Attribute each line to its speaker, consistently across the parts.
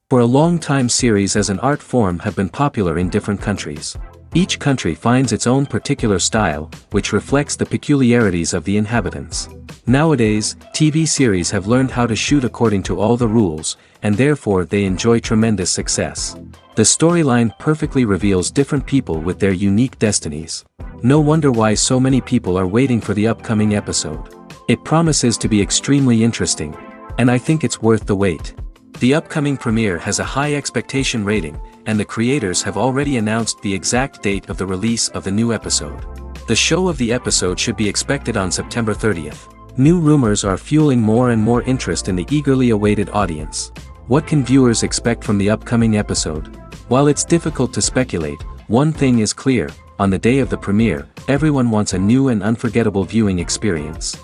Speaker 1: For a long time, series as an art form have been popular in different countries. Each country finds its own particular style, which reflects the peculiarities of the inhabitants. Nowadays, TV series have learned how to shoot according to all the rules, and therefore they enjoy tremendous success. The storyline perfectly reveals different people with their unique destinies. No wonder why so many people are waiting for the upcoming episode. It promises to be extremely interesting, and I think it's worth the wait. The upcoming premiere has a high expectation rating, and the creators have already announced the exact date of the release of the new episode. The show of the episode should be expected on September 30th. New rumors are fueling more and more interest in the eagerly awaited audience. What can viewers expect from the upcoming episode? While it's difficult to speculate, one thing is clear: on the day of the premiere, everyone wants a new and unforgettable viewing experience.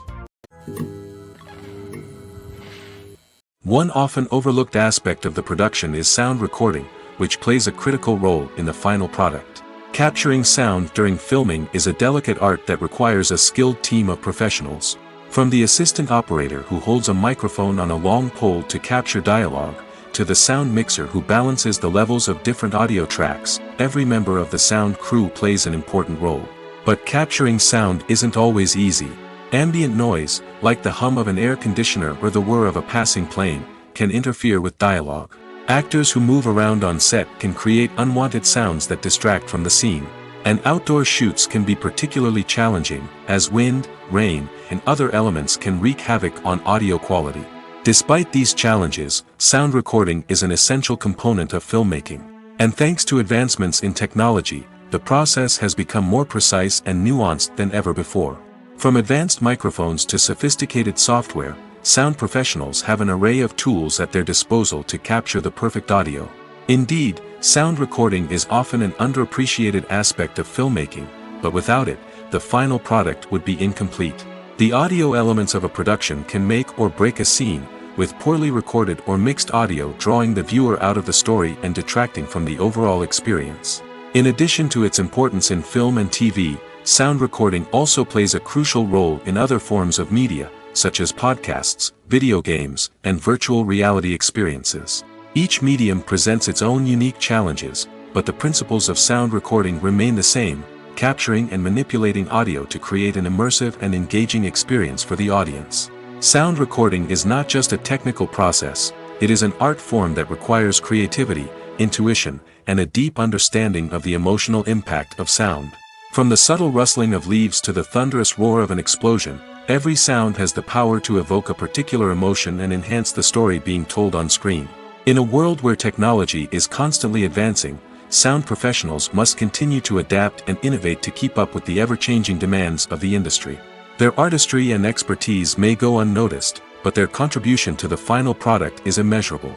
Speaker 1: One often overlooked aspect of the production is sound recording, which plays a critical role in the final product. Capturing sound during filming is a delicate art that requires a skilled team of professionals. From the assistant operator who holds a microphone on a long pole to capture dialogue, to the sound mixer who balances the levels of different audio tracks, every member of the sound crew plays an important role. But capturing sound isn't always easy. Ambient noise, like the hum of an air conditioner or the whir of a passing plane, can interfere with dialogue. Actors who move around on set can create unwanted sounds that distract from the scene. And outdoor shoots can be particularly challenging, as wind, rain, and other elements can wreak havoc on audio quality. Despite these challenges, sound recording is an essential component of filmmaking. And thanks to advancements in technology, the process has become more precise and nuanced than ever before. From advanced microphones to sophisticated software, sound professionals have an array of tools at their disposal to capture the perfect audio. Indeed, sound recording is often an underappreciated aspect of filmmaking, but without it, the final product would be incomplete. The audio elements of a production can make or break a scene, with poorly recorded or mixed audio drawing the viewer out of the story and detracting from the overall experience. In addition to its importance in film and TV, sound recording also plays a crucial role in other forms of media, such as podcasts, video games, and virtual reality experiences. Each medium presents its own unique challenges, but the principles of sound recording remain the same: capturing and manipulating audio to create an immersive and engaging experience for the audience. Sound recording is not just a technical process, it is an art form that requires creativity, intuition, and a deep understanding of the emotional impact of sound. From the subtle rustling of leaves to the thunderous roar of an explosion, every sound has the power to evoke a particular emotion and enhance the story being told on screen. In a world where technology is constantly advancing, sound professionals must continue to adapt and innovate to keep up with the ever-changing demands of the industry. Their artistry and expertise may go unnoticed, but their contribution to the final product is immeasurable.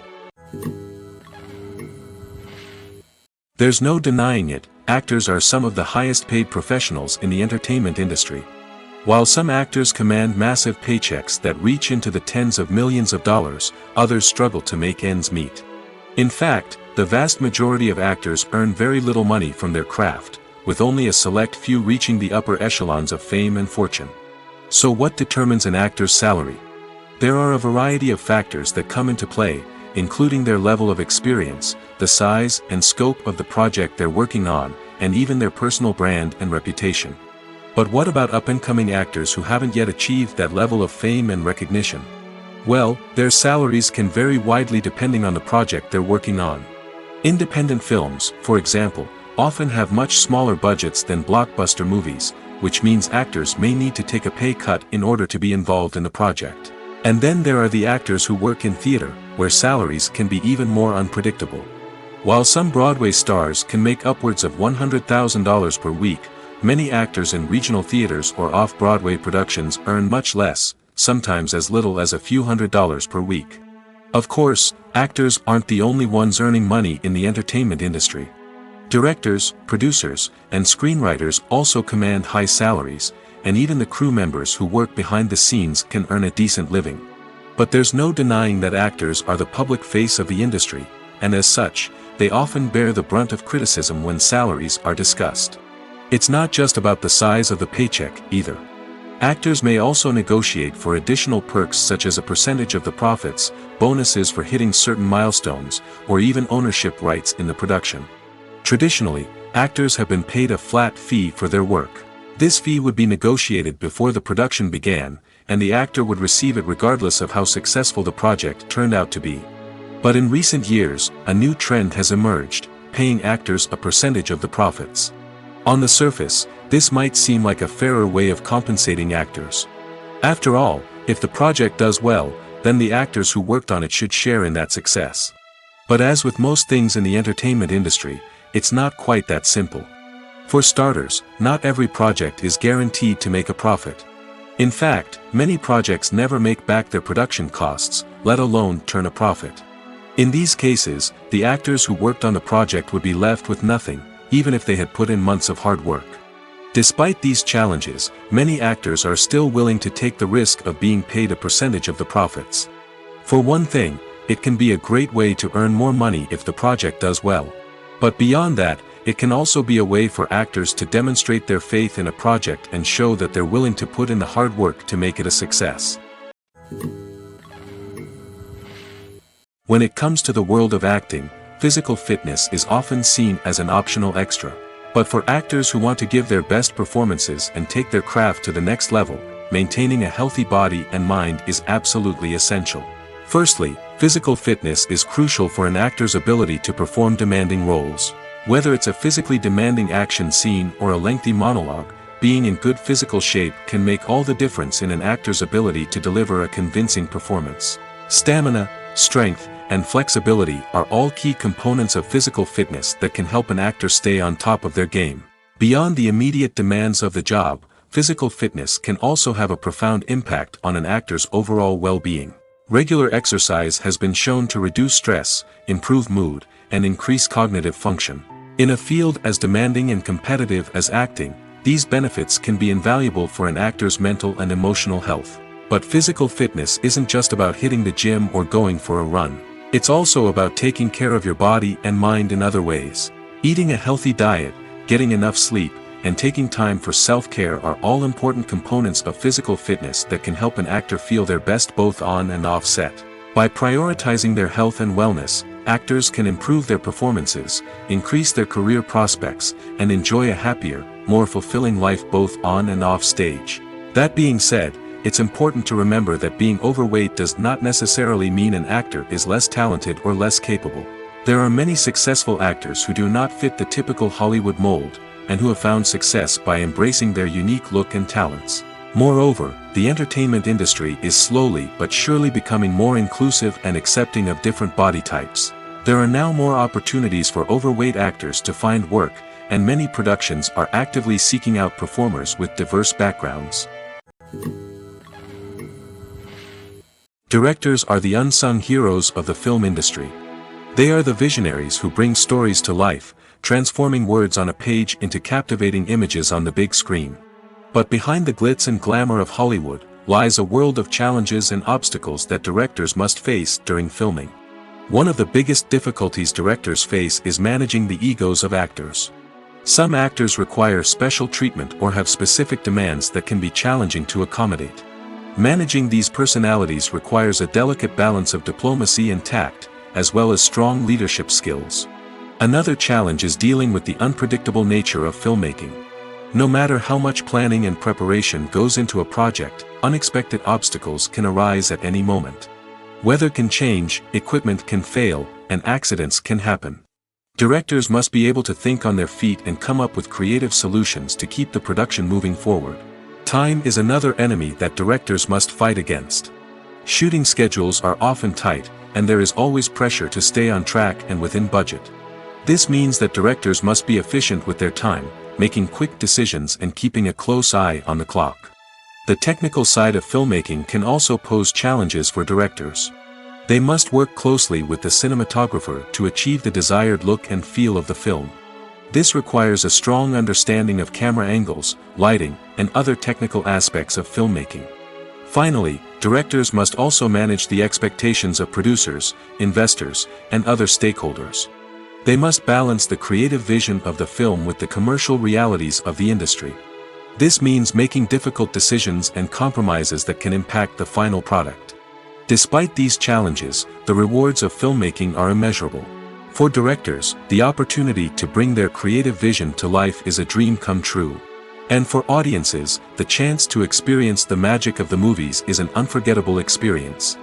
Speaker 1: There's no denying it, actors are some of the highest-paid professionals in the entertainment industry. While some actors command massive paychecks that reach into the tens of millions of dollars, others struggle to make ends meet. In fact, the vast majority of actors earn very little money from their craft, with only a select few reaching the upper echelons of fame and fortune. So what determines an actor's salary? There are a variety of factors that come into play, including their level of experience, the size and scope of the project they're working on, and even their personal brand and reputation. But what about up-and-coming actors who haven't yet achieved that level of fame and recognition? Well, their salaries can vary widely depending on the project they're working on. Independent films, for example, often have much smaller budgets than blockbuster movies, which means actors may need to take a pay cut in order to be involved in the project. And then there are the actors who work in theater, where salaries can be even more unpredictable. While some Broadway stars can make upwards of $100,000 per week, many actors in regional theaters or off-Broadway productions earn much less, sometimes as little as a few $100s per week. Of course, actors aren't the only ones earning money in the entertainment industry. Directors, producers, and screenwriters also command high salaries, and even the crew members who work behind the scenes can earn a decent living. But there's no denying that actors are the public face of the industry, and as such, they often bear the brunt of criticism when salaries are discussed. It's not just about the size of the paycheck, either. Actors may also negotiate for additional perks such as a percentage of the profits, bonuses for hitting certain milestones, or even ownership rights in the production. Traditionally, actors have been paid a flat fee for their work. This fee would be negotiated before the production began, and the actor would receive it regardless of how successful the project turned out to be. But in recent years, a new trend has emerged, paying actors a percentage of the profits. On the surface, this might seem like a fairer way of compensating actors. After all, if the project does well, then the actors who worked on it should share in that success. But as with most things in the entertainment industry, it's not quite that simple. For starters, not every project is guaranteed to make a profit. In fact, many projects never make back their production costs, let alone turn a profit. In these cases, the actors who worked on the project would be left with nothing, even if they had put in months of hard work. Despite these challenges, many actors are still willing to take the risk of being paid a percentage of the profits. For one thing, it can be a great way to earn more money if the project does well. But beyond that, it can also be a way for actors to demonstrate their faith in a project and show that they're willing to put in the hard work to make it a success. When it comes to the world of acting, physical fitness is often seen as an optional extra. But for actors who want to give their best performances and take their craft to the next level, maintaining a healthy body and mind is absolutely essential. Firstly, physical fitness is crucial for an actor's ability to perform demanding roles. Whether it's a physically demanding action scene or a lengthy monologue, being in good physical shape can make all the difference in an actor's ability to deliver a convincing performance. Stamina, strength, and flexibility are all key components of physical fitness that can help an actor stay on top of their game. Beyond the immediate demands of the job, physical fitness can also have a profound impact on an actor's overall well-being. Regular exercise has been shown to reduce stress, improve mood, and increase cognitive function. In a field as demanding and competitive as acting, these benefits can be invaluable for an actor's mental and emotional health. But physical fitness isn't just about hitting the gym or going for a run. It's also about taking care of your body and mind in other ways. Eating a healthy diet, getting enough sleep, and taking time for self-care are all important components of physical fitness that can help an actor feel their best both on and off set. By prioritizing their health and wellness, actors can improve their performances, increase their career prospects, and enjoy a happier, more fulfilling life both on and off stage. That being said, it's important to remember that being overweight does not necessarily mean an actor is less talented or less capable. There are many successful actors who do not fit the typical Hollywood mold, and who have found success by embracing their unique look and talents. Moreover, the entertainment industry is slowly but surely becoming more inclusive and accepting of different body types. There are now more opportunities for overweight actors to find work, and many productions are actively seeking out performers with diverse backgrounds. Directors are the unsung heroes of the film industry. They are the visionaries who bring stories to life, transforming words on a page into captivating images on the big screen. But behind the glitz and glamour of Hollywood, lies a world of challenges and obstacles that directors must face during filming. One of the biggest difficulties directors face is managing the egos of actors. Some actors require special treatment or have specific demands that can be challenging to accommodate. Managing these personalities requires a delicate balance of diplomacy and tact, as well as strong leadership skills. Another challenge is dealing with the unpredictable nature of filmmaking. No matter how much planning and preparation goes into a project, unexpected obstacles can arise at any moment. Weather can change, equipment can fail, and accidents can happen. Directors must be able to think on their feet and come up with creative solutions to keep the production moving forward. Time is another enemy that directors must fight against. Shooting schedules are often tight, and there is always pressure to stay on track and within budget. This means that directors must be efficient with their time, making quick decisions and keeping a close eye on the clock. The technical side of filmmaking can also pose challenges for directors. They must work closely with the cinematographer to achieve the desired look and feel of the film. This requires a strong understanding of camera angles, lighting, and other technical aspects of filmmaking. Finally, directors must also manage the expectations of producers, investors, and other stakeholders. They must balance the creative vision of the film with the commercial realities of the industry. This means making difficult decisions and compromises that can impact the final product. Despite these challenges, the rewards of filmmaking are immeasurable. For directors, the opportunity to bring their creative vision to life is a dream come true. And for audiences, the chance to experience the magic of the movies is an unforgettable experience.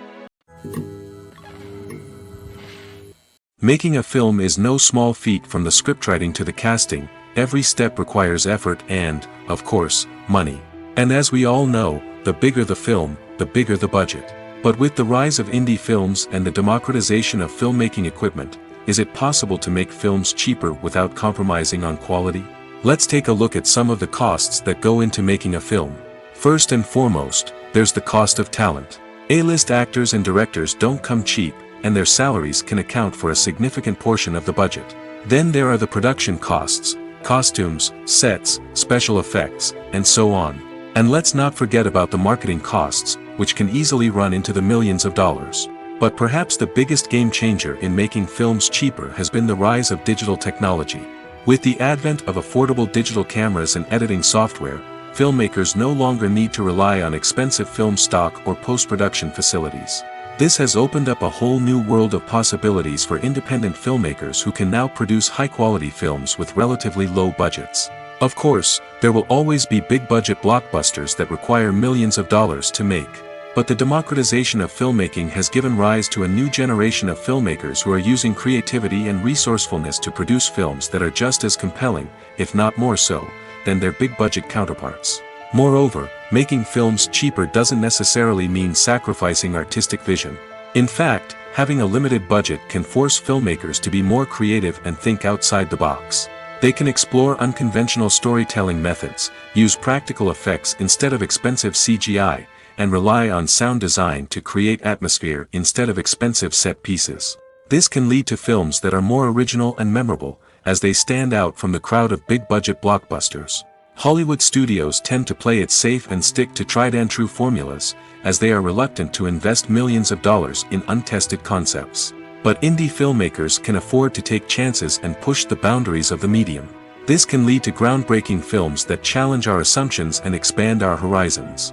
Speaker 1: Making a film is no small feat. From the scriptwriting to the casting, every step requires effort and, of course, money. And as we all know, the bigger the film, the bigger the budget. But with the rise of indie films and the democratization of filmmaking equipment, is it possible to make films cheaper without compromising on quality? Let's take a look at some of the costs that go into making a film. First and foremost, there's the cost of talent. A-list actors and directors don't come cheap, and their salaries can account for a significant portion of the budget. Then there are the production costs, costumes, sets, special effects, and so on. And let's not forget about the marketing costs, which can easily run into the millions of dollars. But perhaps the biggest game changer in making films cheaper has been the rise of digital technology. With the advent of affordable digital cameras and editing software, filmmakers no longer need to rely on expensive film stock or post-production facilities. This has opened up a whole new world of possibilities for independent filmmakers who can now produce high-quality films with relatively low budgets. Of course, there will always be big-budget blockbusters that require millions of dollars to make. But the democratization of filmmaking has given rise to a new generation of filmmakers who are using creativity and resourcefulness to produce films that are just as compelling, if not more so, than their big-budget counterparts. Moreover, making films cheaper doesn't necessarily mean sacrificing artistic vision. In fact, having a limited budget can force filmmakers to be more creative and think outside the box. They can explore unconventional storytelling methods, use practical effects instead of expensive CGI, and rely on sound design to create atmosphere instead of expensive set pieces. This can lead to films that are more original and memorable, as they stand out from the crowd of big-budget blockbusters. Hollywood studios tend to play it safe and stick to tried-and-true formulas, as they are reluctant to invest millions of dollars in untested concepts. But indie filmmakers can afford to take chances and push the boundaries of the medium. This can lead to groundbreaking films that challenge our assumptions and expand our horizons.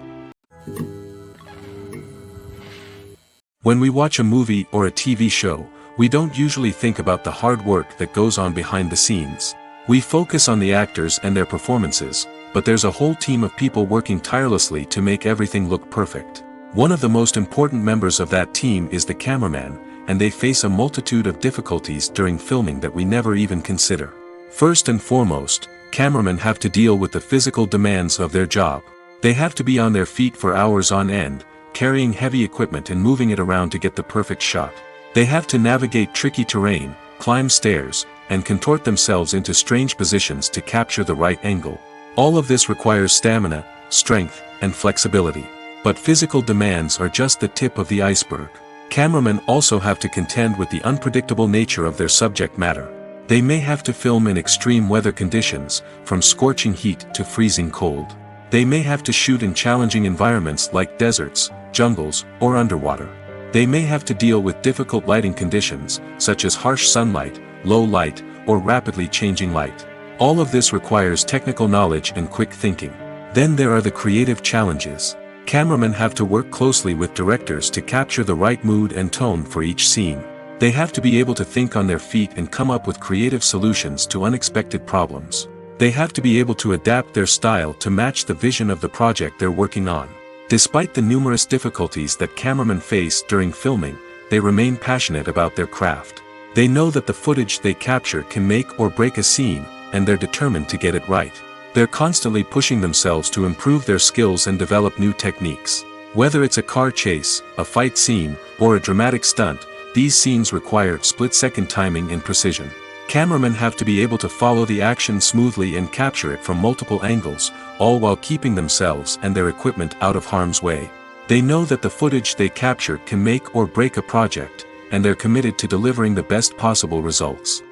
Speaker 1: When we watch a movie or a TV show, we don't usually think about the hard work that goes on behind the scenes. We focus on the actors and their performances, but there's a whole team of people working tirelessly to make everything look perfect. One of the most important members of that team is the cameraman, and they face a multitude of difficulties during filming that we never even consider. First and foremost, cameramen have to deal with the physical demands of their job. They have to be on their feet for hours on end, carrying heavy equipment and moving it around to get the perfect shot. They have to navigate tricky terrain, climb stairs, and contort themselves into strange positions to capture the right angle. All of this requires stamina, strength, and flexibility. But physical demands are just the tip of the iceberg. Cameramen also have to contend with the unpredictable nature of their subject matter. They may have to film in extreme weather conditions, from scorching heat to freezing cold. They may have to shoot in challenging environments like deserts, jungles, or underwater. They may have to deal with difficult lighting conditions, such as harsh sunlight, low light, or rapidly changing light. All of this requires technical knowledge and quick thinking. Then there are the creative challenges. Cameramen have to work closely with directors to capture the right mood and tone for each scene. They have to be able to think on their feet and come up with creative solutions to unexpected problems. They have to be able to adapt their style to match the vision of the project they're working on. Despite the numerous difficulties that cameramen face during filming, they remain passionate about their craft. They know that the footage they capture can make or break a scene, and they're determined to get it right. They're constantly pushing themselves to improve their skills and develop new techniques. Whether it's a car chase, a fight scene, or a dramatic stunt, these scenes require split-second timing and precision. Cameramen have to be able to follow the action smoothly and capture it from multiple angles, all while keeping themselves and their equipment out of harm's way. They know that the footage they capture can make or break a project, and they're committed to delivering the best possible results.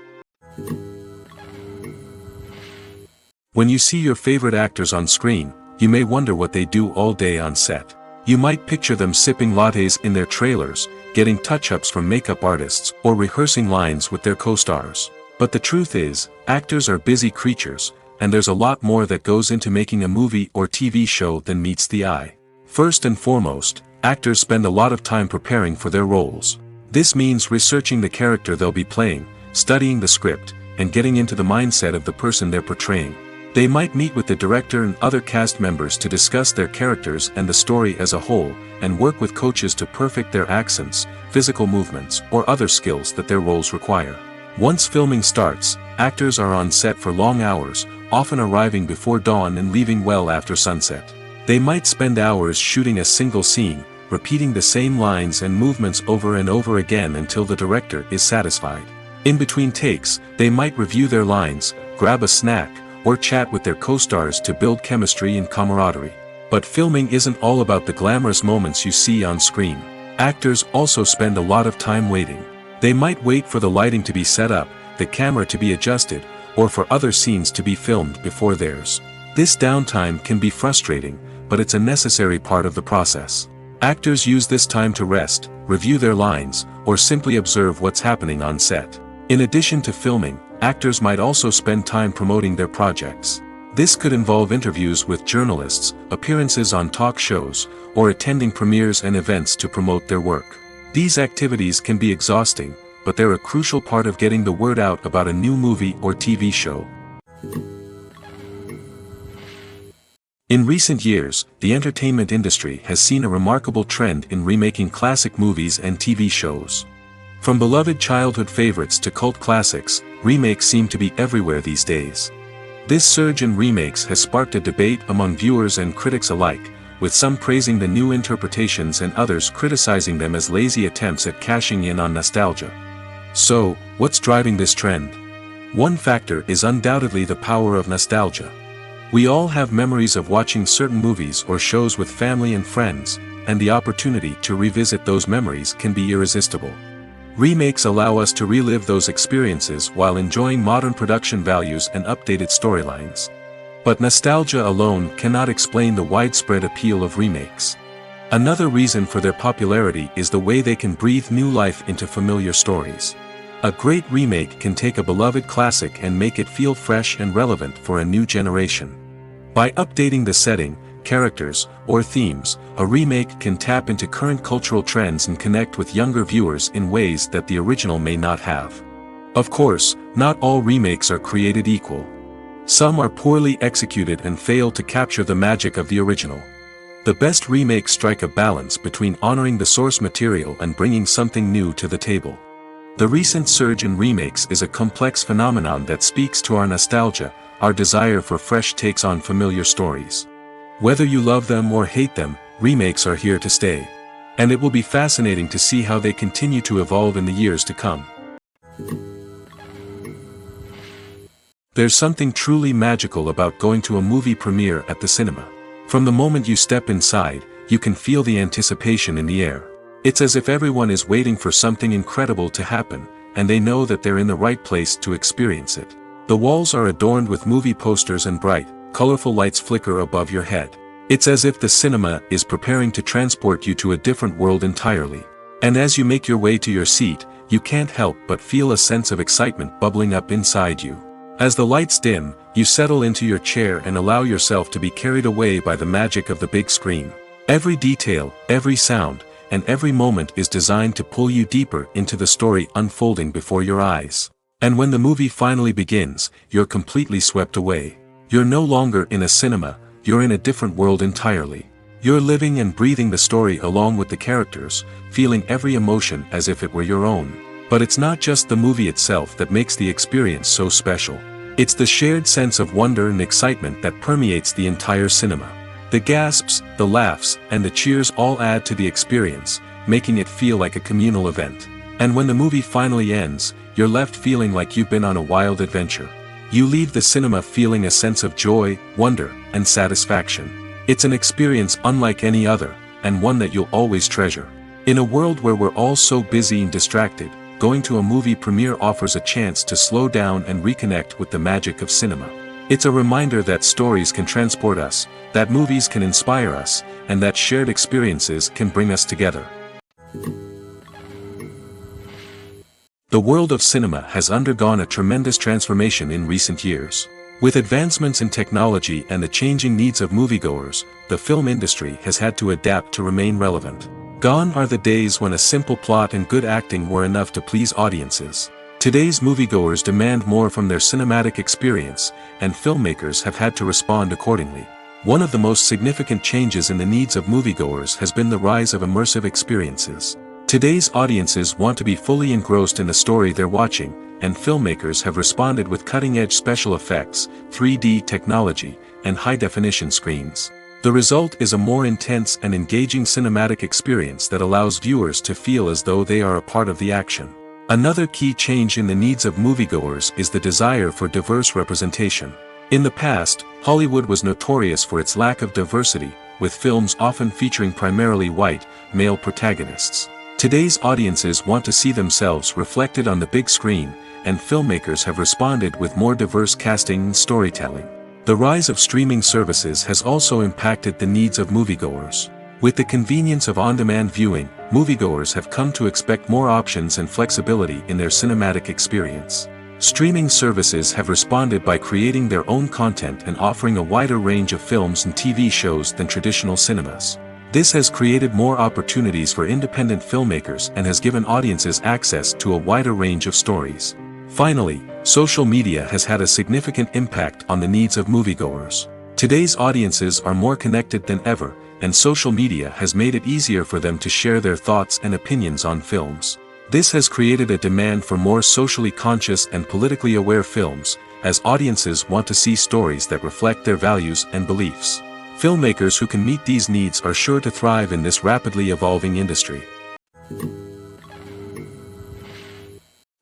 Speaker 1: When you see your favorite actors on screen, you may wonder what they do all day on set. You might picture them sipping lattes in their trailers, getting touch-ups from makeup artists, or rehearsing lines with their co-stars. But the truth is, actors are busy creatures, and there's a lot more that goes into making a movie or TV show than meets the eye. First and foremost, actors spend a lot of time preparing for their roles. This means researching the character they'll be playing, studying the script, and getting into the mindset of the person they're portraying. They might meet with the director and other cast members to discuss their characters and the story as a whole, and work with coaches to perfect their accents, physical movements, or other skills that their roles require. Once filming starts, actors are on set for long hours, often arriving before dawn and leaving well after sunset. They might spend hours shooting a single scene, repeating the same lines and movements over and over again until the director is satisfied. In between takes, they might review their lines, grab a snack, or chat with their co-stars to build chemistry and camaraderie. But filming isn't all about the glamorous moments you see on screen. Actors also spend a lot of time waiting. They might wait for the lighting to be set up, the camera to be adjusted, or for other scenes to be filmed before theirs. This downtime can be frustrating, but it's a necessary part of the process. Actors use this time to rest, review their lines, or simply observe what's happening on set. In addition to filming, actors might also spend time promoting their projects. This could involve interviews with journalists, appearances on talk shows, or attending premieres and events to promote their work. These activities can be exhausting, but they're a crucial part of getting the word out about a new movie or TV show. In recent years, the entertainment industry has seen a remarkable trend in remaking classic movies and TV shows. From beloved childhood favorites to cult classics, remakes seem to be everywhere these days. This surge in remakes has sparked a debate among viewers and critics alike, with some praising the new interpretations and others criticizing them as lazy attempts at cashing in on nostalgia. So, what's driving this trend? One factor is undoubtedly the power of nostalgia. We all have memories of watching certain movies or shows with family and friends, and the opportunity to revisit those memories can be irresistible. Remakes allow us to relive those experiences while enjoying modern production values and updated storylines. But nostalgia alone cannot explain the widespread appeal of remakes. Another reason for their popularity is the way they can breathe new life into familiar stories. A great remake can take a beloved classic and make it feel fresh and relevant for a new generation. By updating the setting, characters, or themes, a remake can tap into current cultural trends and connect with younger viewers in ways that the original may not have. Of course, not all remakes are created equal. Some are poorly executed and fail to capture the magic of the original. The best remakes strike a balance between honoring the source material and bringing something new to the table. The recent surge in remakes is a complex phenomenon that speaks to our nostalgia, our desire for fresh takes on familiar stories. Whether you love them or hate them, remakes are here to stay. And it will be fascinating to see how they continue to evolve in the years to come. There's something truly magical about going to a movie premiere at the cinema. From the moment you step inside, you can feel the anticipation in the air. It's as if everyone is waiting for something incredible to happen, and they know that they're in the right place to experience it. The walls are adorned with movie posters and bright, colorful lights flicker above your head. It's as if the cinema is preparing to transport you to a different world entirely. And as you make your way to your seat, you can't help but feel a sense of excitement bubbling up inside you. As the lights dim, you settle into your chair and allow yourself to be carried away by the magic of the big screen. Every detail, every sound, and every moment is designed to pull you deeper into the story unfolding before your eyes. And when the movie finally begins, you're completely swept away. You're no longer in a cinema, you're in a different world entirely. You're living and breathing the story along with the characters, feeling every emotion as if it were your own. But it's not just the movie itself that makes the experience so special. It's the shared sense of wonder and excitement that permeates the entire cinema. The gasps, the laughs, and the cheers all add to the experience, making it feel like a communal event. And when the movie finally ends, you're left feeling like you've been on a wild adventure. You leave the cinema feeling a sense of joy, wonder, and satisfaction. It's an experience unlike any other, and one that you'll always treasure. In a world where we're all so busy and distracted, going to a movie premiere offers a chance to slow down and reconnect with the magic of cinema. It's a reminder that stories can transport us, that movies can inspire us, and that shared experiences can bring us together. The world of cinema has undergone a tremendous transformation in recent years. With advancements in technology and the changing needs of moviegoers, the film industry has had to adapt to remain relevant. Gone are the days when a simple plot and good acting were enough to please audiences. Today's moviegoers demand more from their cinematic experience, and filmmakers have had to respond accordingly. One of the most significant changes in the needs of moviegoers has been the rise of immersive experiences. Today's audiences want to be fully engrossed in the story they're watching, and filmmakers have responded with cutting-edge special effects, 3D technology, and high-definition screens. The result is a more intense and engaging cinematic experience that allows viewers to feel as though they are a part of the action. Another key change in the needs of moviegoers is the desire for diverse representation. In the past, Hollywood was notorious for its lack of diversity, with films often featuring primarily white, male protagonists. Today's audiences want to see themselves reflected on the big screen, and filmmakers have responded with more diverse casting and storytelling. The rise of streaming services has also impacted the needs of moviegoers. With the convenience of on-demand viewing, moviegoers have come to expect more options and flexibility in their cinematic experience. Streaming services have responded by creating their own content and offering a wider range of films and TV shows than traditional cinemas. This has created more opportunities for independent filmmakers and has given audiences access to a wider range of stories. Finally, social media has had a significant impact on the needs of moviegoers. Today's audiences are more connected than ever, and social media has made it easier for them to share their thoughts and opinions on films. This has created a demand for more socially conscious and politically aware films, as audiences want to see stories that reflect their values and beliefs. Filmmakers who can meet these needs are sure to thrive in this rapidly evolving industry.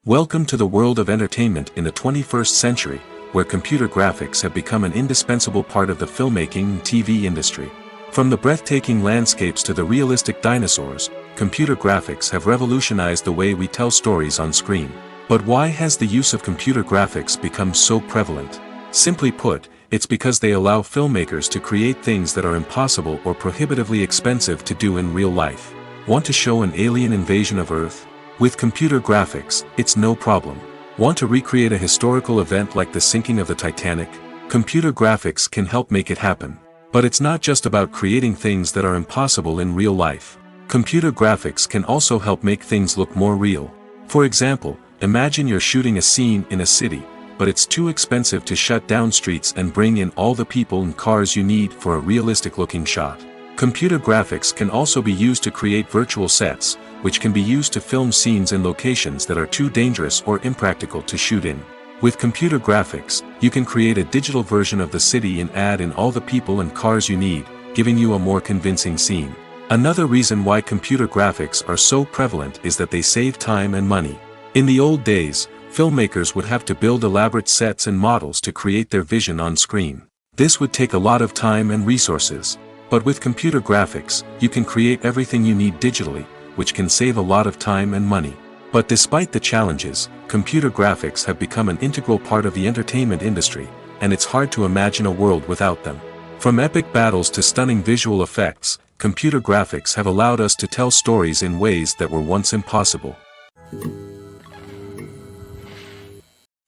Speaker 1: Welcome to the world of entertainment in the 21st century, where computer graphics have become an indispensable part of the filmmaking and TV industry. From the breathtaking landscapes to the realistic dinosaurs, computer graphics have revolutionized the way we tell stories on screen. But why has the use of computer graphics become so prevalent? Simply put, it's because they allow filmmakers to create things that are impossible or prohibitively expensive to do in real life. Want to show an alien invasion of Earth? With computer graphics, it's no problem. Want to recreate a historical event like the sinking of the Titanic? Computer graphics can help make it happen. But it's not just about creating things that are impossible in real life. Computer graphics can also help make things look more real. For example, imagine you're shooting a scene in a city, but it's too expensive to shut down streets and bring in all the people and cars you need for a realistic-looking shot. Computer graphics can also be used to create virtual sets, which can be used to film scenes in locations that are too dangerous or impractical to shoot in. With computer graphics, you can create a digital version of the city and add in all the people and cars you need, giving you a more convincing scene. Another reason why computer graphics are so prevalent is that they save time and money. In the old days, filmmakers would have to build elaborate sets and models to create their vision on screen. This would take a lot of time and resources. But with computer graphics, you can create everything you need digitally, which can save a lot of time and money. But despite the challenges, computer graphics have become an integral part of the entertainment industry, and it's hard to imagine a world without them. From epic battles to stunning visual effects, computer graphics have allowed us to tell stories in ways that were once impossible.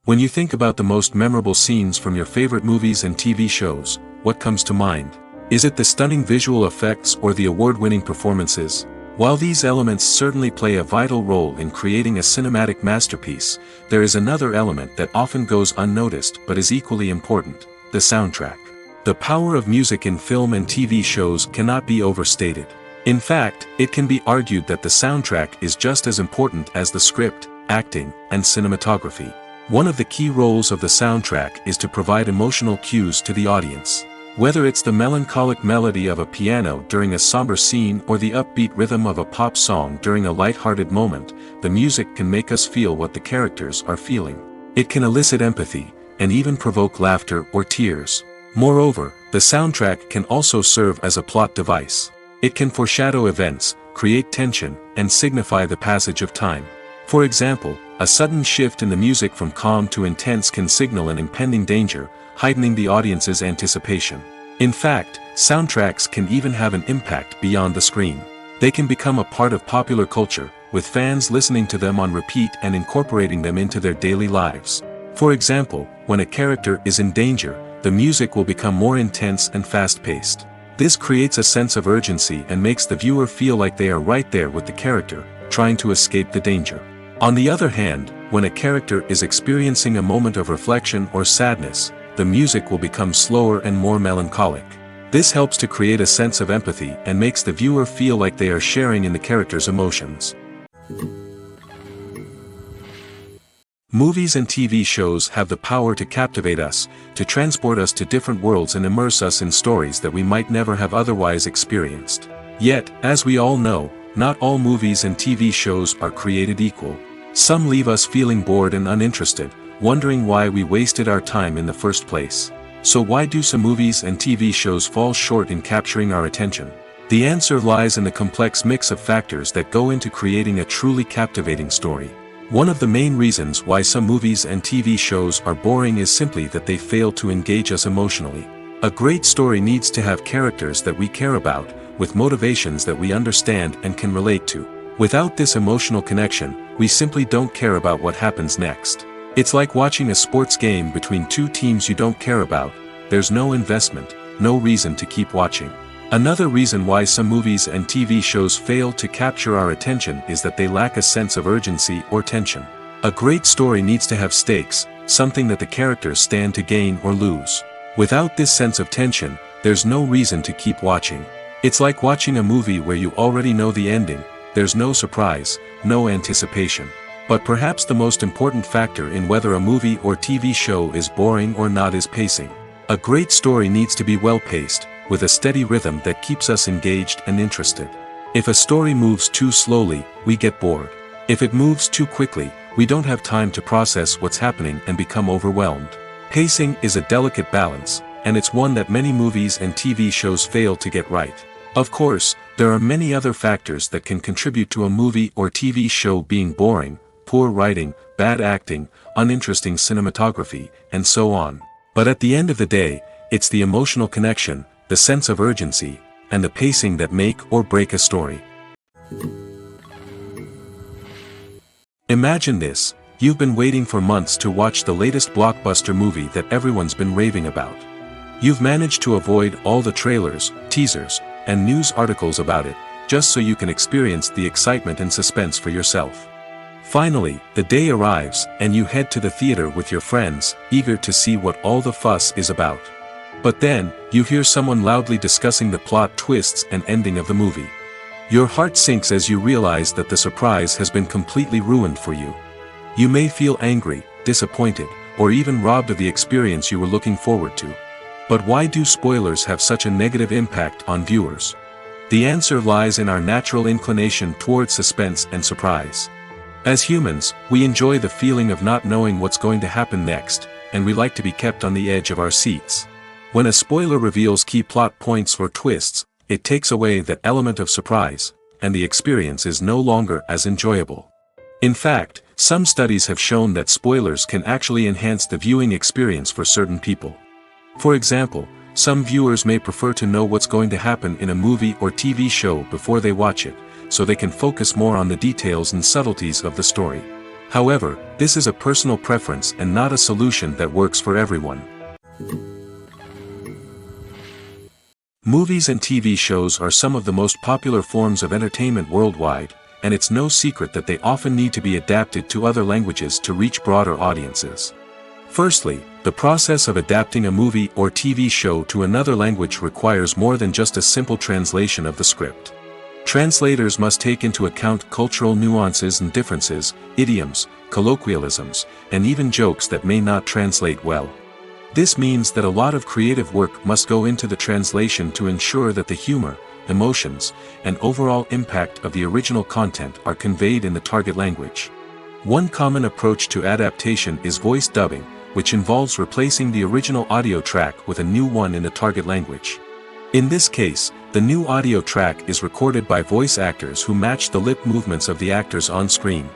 Speaker 1: When you think about the most memorable scenes from your favorite movies and TV shows, what comes to mind? Is it the stunning visual effects or the award-winning performances? While these elements certainly play a vital role in creating a cinematic masterpiece, there is another element that often goes unnoticed but is equally important: the soundtrack. The power of music in film and TV shows cannot be overstated. In fact, it can be argued that the soundtrack is just as important as the script, acting, and cinematography. One of the key roles of the soundtrack is to provide emotional cues to the audience. Whether it's the melancholic melody of a piano during a somber scene or the upbeat rhythm of a pop song during a light-hearted moment, the music can make us feel what the characters are feeling. It can elicit empathy, and even provoke laughter or tears. Moreover, the soundtrack can also serve as a plot device. It can foreshadow events, create tension, and signify the passage of time. For example, a sudden shift in the music from calm to intense can signal an impending danger, heightening the audience's anticipation. In fact, soundtracks can even have an impact beyond the screen. They can become a part of popular culture, with fans listening to them on repeat and incorporating them into their daily lives. For example, when a character is in danger, the music will become more intense and fast-paced. This creates a sense of urgency and makes the viewer feel like they are right there with the character, trying to escape the danger. On the other hand, when a character is experiencing a moment of reflection or sadness, the music will become slower and more melancholic. This helps to create a sense of empathy and makes the viewer feel like they are sharing in the character's emotions. Movies and TV shows have the power to captivate us, to transport us to different worlds and immerse us in stories that we might never have otherwise experienced. Yet, as we all know, not all movies and TV shows are created equal. Some leave us feeling bored and uninterested, wondering why we wasted our time in the first place. So why do some movies and TV shows fall short in capturing our attention? The answer lies in the complex mix of factors that go into creating a truly captivating story. One of the main reasons why some movies and TV shows are boring is simply that they fail to engage us emotionally. A great story needs to have characters that we care about, with motivations that we understand and can relate to. Without this emotional connection, we simply don't care about what happens next. It's like watching a sports game between two teams you don't care about. There's no investment, no reason to keep watching. Another reason why some movies and TV shows fail to capture our attention is that they lack a sense of urgency or tension. A great story needs to have stakes, something that the characters stand to gain or lose. Without this sense of tension, there's no reason to keep watching. It's like watching a movie where you already know the ending. There's no surprise, no anticipation. But perhaps the most important factor in whether a movie or TV show is boring or not is pacing. A great story needs to be well-paced, with a steady rhythm that keeps us engaged and interested. If a story moves too slowly, we get bored. If it moves too quickly, we don't have time to process what's happening and become overwhelmed. Pacing is a delicate balance, and it's one that many movies and TV shows fail to get right. Of course, there are many other factors that can contribute to a movie or TV show being boring: poor writing, bad acting, uninteresting cinematography, and so on. But at the end of the day, it's the emotional connection, the sense of urgency, and the pacing that make or break a story. Imagine this: you've been waiting for months to watch the latest blockbuster movie that everyone's been raving about. You've managed to avoid all the trailers, teasers, and news articles about it, just so you can experience the excitement and suspense for yourself. Finally, the day arrives, and you head to the theater with your friends, eager to see what all the fuss is about. But then, you hear someone loudly discussing the plot twists and ending of the movie. Your heart sinks as you realize that the surprise has been completely ruined for you. You may feel angry, disappointed, or even robbed of the experience you were looking forward to. But why do spoilers have such a negative impact on viewers? The answer lies in our natural inclination toward suspense and surprise. As humans, we enjoy the feeling of not knowing what's going to happen next, and we like to be kept on the edge of our seats. When a spoiler reveals key plot points or twists, it takes away that element of surprise, and the experience is no longer as enjoyable. In fact, some studies have shown that spoilers can actually enhance the viewing experience for certain people. For example, some viewers may prefer to know what's going to happen in a movie or TV show before they watch it, so they can focus more on the details and subtleties of the story. However, this is a personal preference and not a solution that works for everyone. Movies and TV shows are some of the most popular forms of entertainment worldwide, and it's no secret that they often need to be adapted to other languages to reach broader audiences. Firstly, the process of adapting a movie or TV show to another language requires more than just a simple translation of the script. Translators must take into account cultural nuances and differences, idioms, colloquialisms, and even jokes that may not translate well. This means that a lot of creative work must go into the translation to ensure that the humor, emotions, and overall impact of the original content are conveyed in the target language. One common approach to adaptation is voice dubbing, which involves replacing the original audio track with a new one in the target language. In this case, the new audio track is recorded by voice actors who match the lip movements of the actors on screen.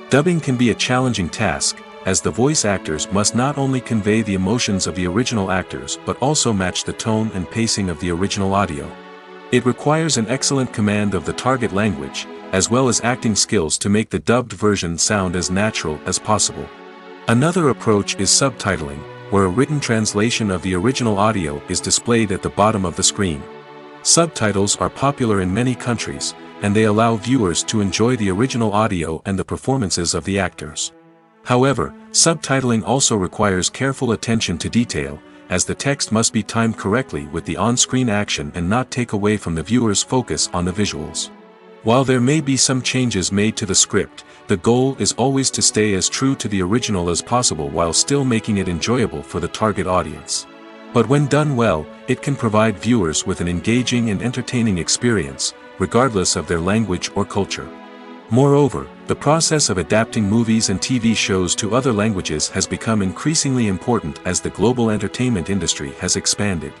Speaker 1: Dubbing can be a challenging task, as the voice actors must not only convey the emotions of the original actors but also match the tone and pacing of the original audio. It requires an excellent command of the target language, as well as acting skills to make the dubbed version sound as natural as possible. Another approach is subtitling, where a written translation of the original audio is displayed at the bottom of the screen. Subtitles are popular in many countries, and they allow viewers to enjoy the original audio and the performances of the actors. However, subtitling also requires careful attention to detail, as the text must be timed correctly with the on-screen action and not take away from the viewer's focus on the visuals. While there may be some changes made to the script, the goal is always to stay as true to the original as possible while still making it enjoyable for the target audience. But when done well, it can provide viewers with an engaging and entertaining experience, regardless of their language or culture. Moreover, the process of adapting movies and TV shows to other languages has become increasingly important as the global entertainment industry has expanded.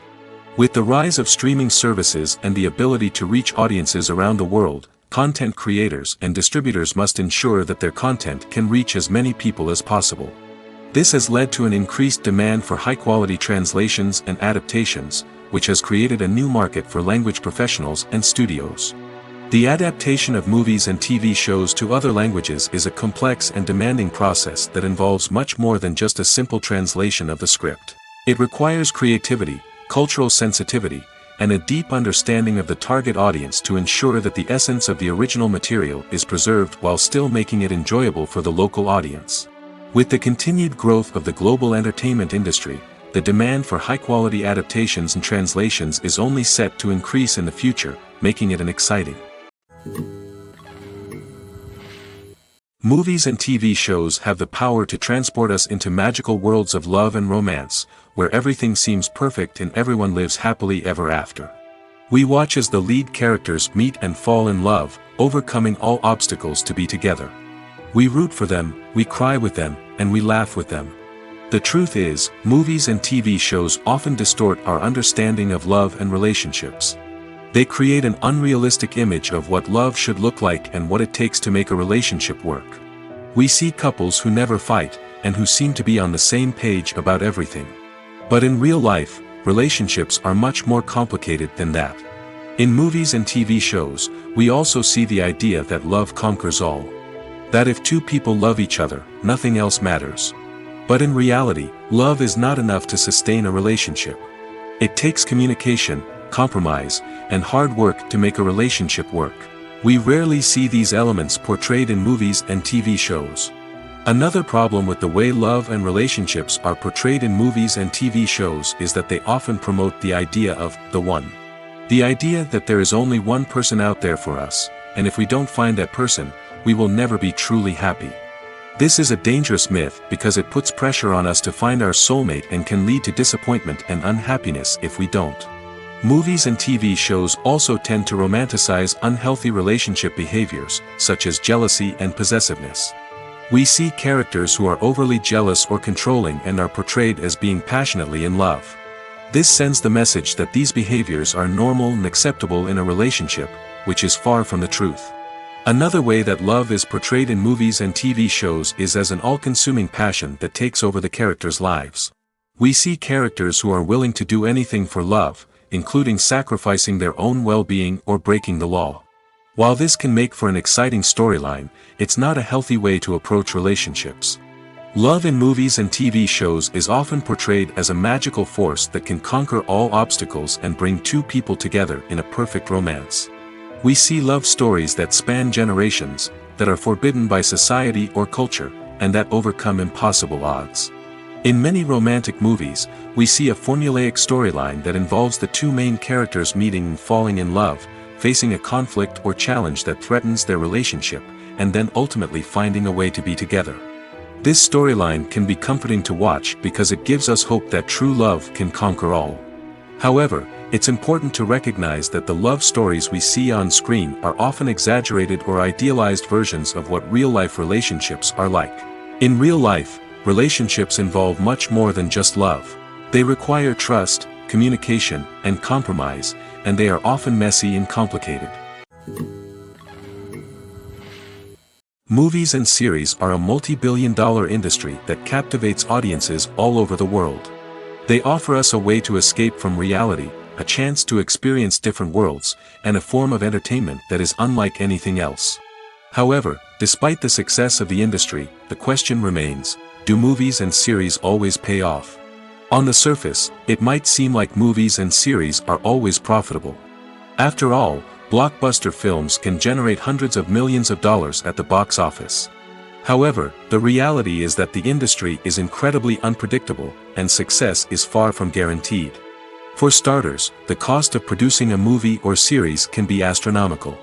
Speaker 1: With the rise of streaming services and the ability to reach audiences around the world, content creators and distributors must ensure that their content can reach as many people as possible. This has led to an increased demand for high-quality translations and adaptations, which has created a new market for language professionals and studios. The adaptation of movies and TV shows to other languages is a complex and demanding process that involves much more than just a simple translation of the script. It requires creativity, cultural sensitivity, and a deep understanding of the target audience to ensure that the essence of the original material is preserved while still making it enjoyable for the local audience. With the continued growth of the global entertainment industry, the demand for high-quality adaptations and translations is only set to increase in the future, making it an exciting. Movies and TV shows have the power to transport us into magical worlds of love and romance, where everything seems perfect and everyone lives happily ever after. We watch as the lead characters meet and fall in love, overcoming all obstacles to be together. We root for them, we cry with them, and we laugh with them. The truth is, movies and TV shows often distort our understanding of love and relationships. They create an unrealistic image of what love should look like and what it takes to make a relationship work. We see couples who never fight, and who seem to be on the same page about everything. But in real life, relationships are much more complicated than that. In movies and TV shows, we also see the idea that love conquers all. That if two people love each other, nothing else matters. But in reality, love is not enough to sustain a relationship. It takes communication, compromise, and hard work to make a relationship work. We rarely see these elements portrayed in movies and TV shows. Another problem with the way love and relationships are portrayed in movies and TV shows is that they often promote the idea of the one. The idea that there is only one person out there for us, and if we don't find that person, we will never be truly happy. This is a dangerous myth because it puts pressure on us to find our soulmate and can lead to disappointment and unhappiness if we don't. Movies and TV shows also tend to romanticize unhealthy relationship behaviors, such as jealousy and possessiveness. We see characters who are overly jealous or controlling and are portrayed as being passionately in love. This sends the message that these behaviors are normal and acceptable in a relationship, which is far from the truth. Another way that love is portrayed in movies and TV shows is as an all-consuming passion that takes over the characters' lives. We see characters who are willing to do anything for love, including sacrificing their own well-being or breaking the law. While this can make for an exciting storyline, it's not a healthy way to approach relationships. Love in movies and TV shows is often portrayed as a magical force that can conquer all obstacles and bring two people together in a perfect romance. We see love stories that span generations, that are forbidden by society or culture, and that overcome impossible odds. In many romantic movies, we see a formulaic storyline that involves the two main characters meeting and falling in love, facing a conflict or challenge that threatens their relationship, and then ultimately finding a way to be together. This storyline can be comforting to watch because it gives us hope that true love can conquer all. However, it's important to recognize that the love stories we see on screen are often exaggerated or idealized versions of what real-life relationships are like. In real life, relationships involve much more than just love. They require trust, communication, and compromise, and they are often messy and complicated. Movies and series are a multi-billion-dollar industry that captivates audiences all over the world. They offer us a way to escape from reality, a chance to experience different worlds, and a form of entertainment that is unlike anything else. However, despite the success of the industry, the question remains, do movies and series always pay off? On the surface, it might seem like movies and series are always profitable. After all, blockbuster films can generate hundreds of millions of dollars at the box office. However, the reality is that the industry is incredibly unpredictable, and success is far from guaranteed. For starters, the cost of producing a movie or series can be astronomical.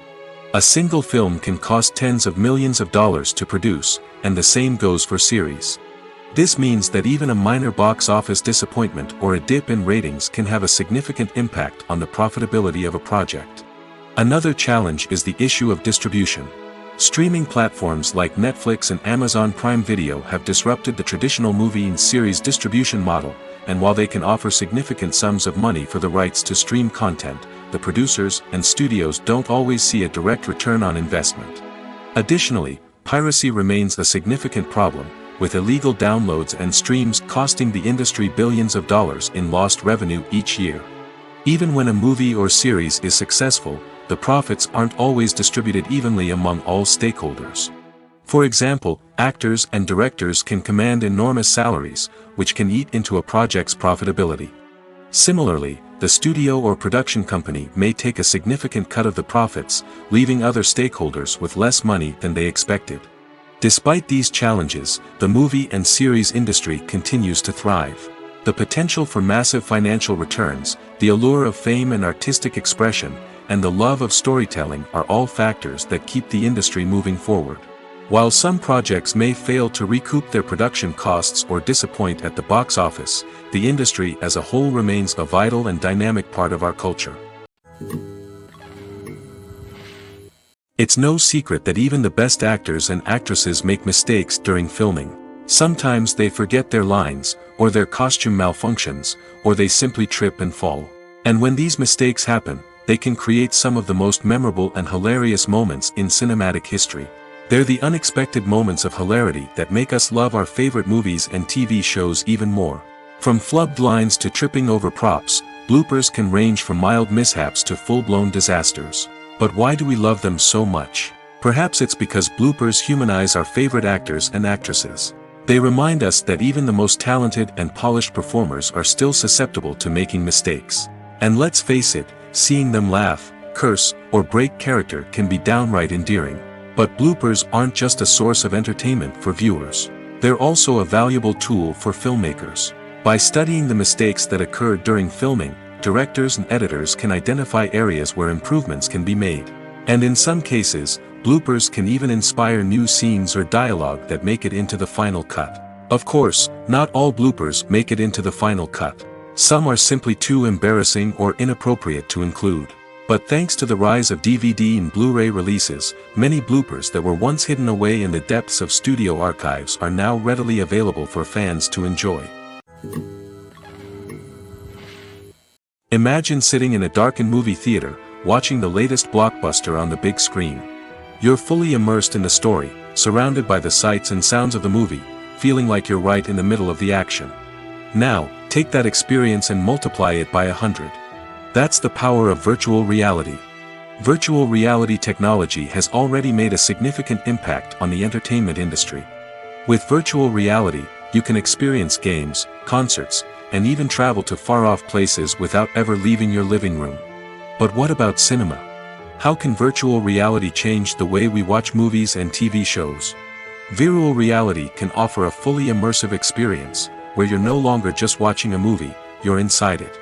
Speaker 1: A single film can cost tens of millions of dollars to produce, and the same goes for series. This means that even a minor box office disappointment or a dip in ratings can have a significant impact on the profitability of a project. Another challenge is the issue of distribution. Streaming platforms like Netflix and Amazon Prime Video have disrupted the traditional movie and series distribution model, and while they can offer significant sums of money for the rights to stream content, the producers and studios don't always see a direct return on investment. Additionally, piracy remains a significant problem, with illegal downloads and streams costing the industry billions of dollars in lost revenue each year. Even when a movie or series is successful, the profits aren't always distributed evenly among all stakeholders. For example, actors and directors can command enormous salaries, which can eat into a project's profitability. Similarly, the studio or production company may take a significant cut of the profits, leaving other stakeholders with less money than they expected. Despite these challenges, the movie and series industry continues to thrive. The potential for massive financial returns, the allure of fame and artistic expression, and the love of storytelling are all factors that keep the industry moving forward. While some projects may fail to recoup their production costs or disappoint at the box office, the industry as a whole remains a vital and dynamic part of our culture. It's no secret that even the best actors and actresses make mistakes during filming. Sometimes they forget their lines, or their costume malfunctions, or they simply trip and fall. And when these mistakes happen, they can create some of the most memorable and hilarious moments in cinematic history. They're the unexpected moments of hilarity that make us love our favorite movies and TV shows even more. From flubbed lines to tripping over props, bloopers can range from mild mishaps to full-blown disasters. But why do we love them so much? Perhaps it's because bloopers humanize our favorite actors and actresses. They remind us that even the most talented and polished performers are still susceptible to making mistakes. And let's face it, seeing them laugh, curse, or break character can be downright endearing. But bloopers aren't just a source of entertainment for viewers. They're also a valuable tool for filmmakers. By studying the mistakes that occurred during filming, directors and editors can identify areas where improvements can be made. And in some cases, bloopers can even inspire new scenes or dialogue that make it into the final cut. Of course, not all bloopers make it into the final cut. Some are simply too embarrassing or inappropriate to include. But thanks to the rise of DVD and Blu-ray releases, many bloopers that were once hidden away in the depths of studio archives are now readily available for fans to enjoy. Imagine sitting in a darkened movie theater, watching the latest blockbuster on the big screen. You're fully immersed in the story, surrounded by the sights and sounds of the movie, feeling like you're right in the middle of the action. Now, take that experience and multiply it by 100. That's the power of virtual reality. Virtual reality technology has already made a significant impact on the entertainment industry. With virtual reality, you can experience games, concerts, and even travel to far-off places without ever leaving your living room. But what about cinema? How can virtual reality change the way we watch movies and TV shows? Virtual reality can offer a fully immersive experience, where you're no longer just watching a movie, you're inside it.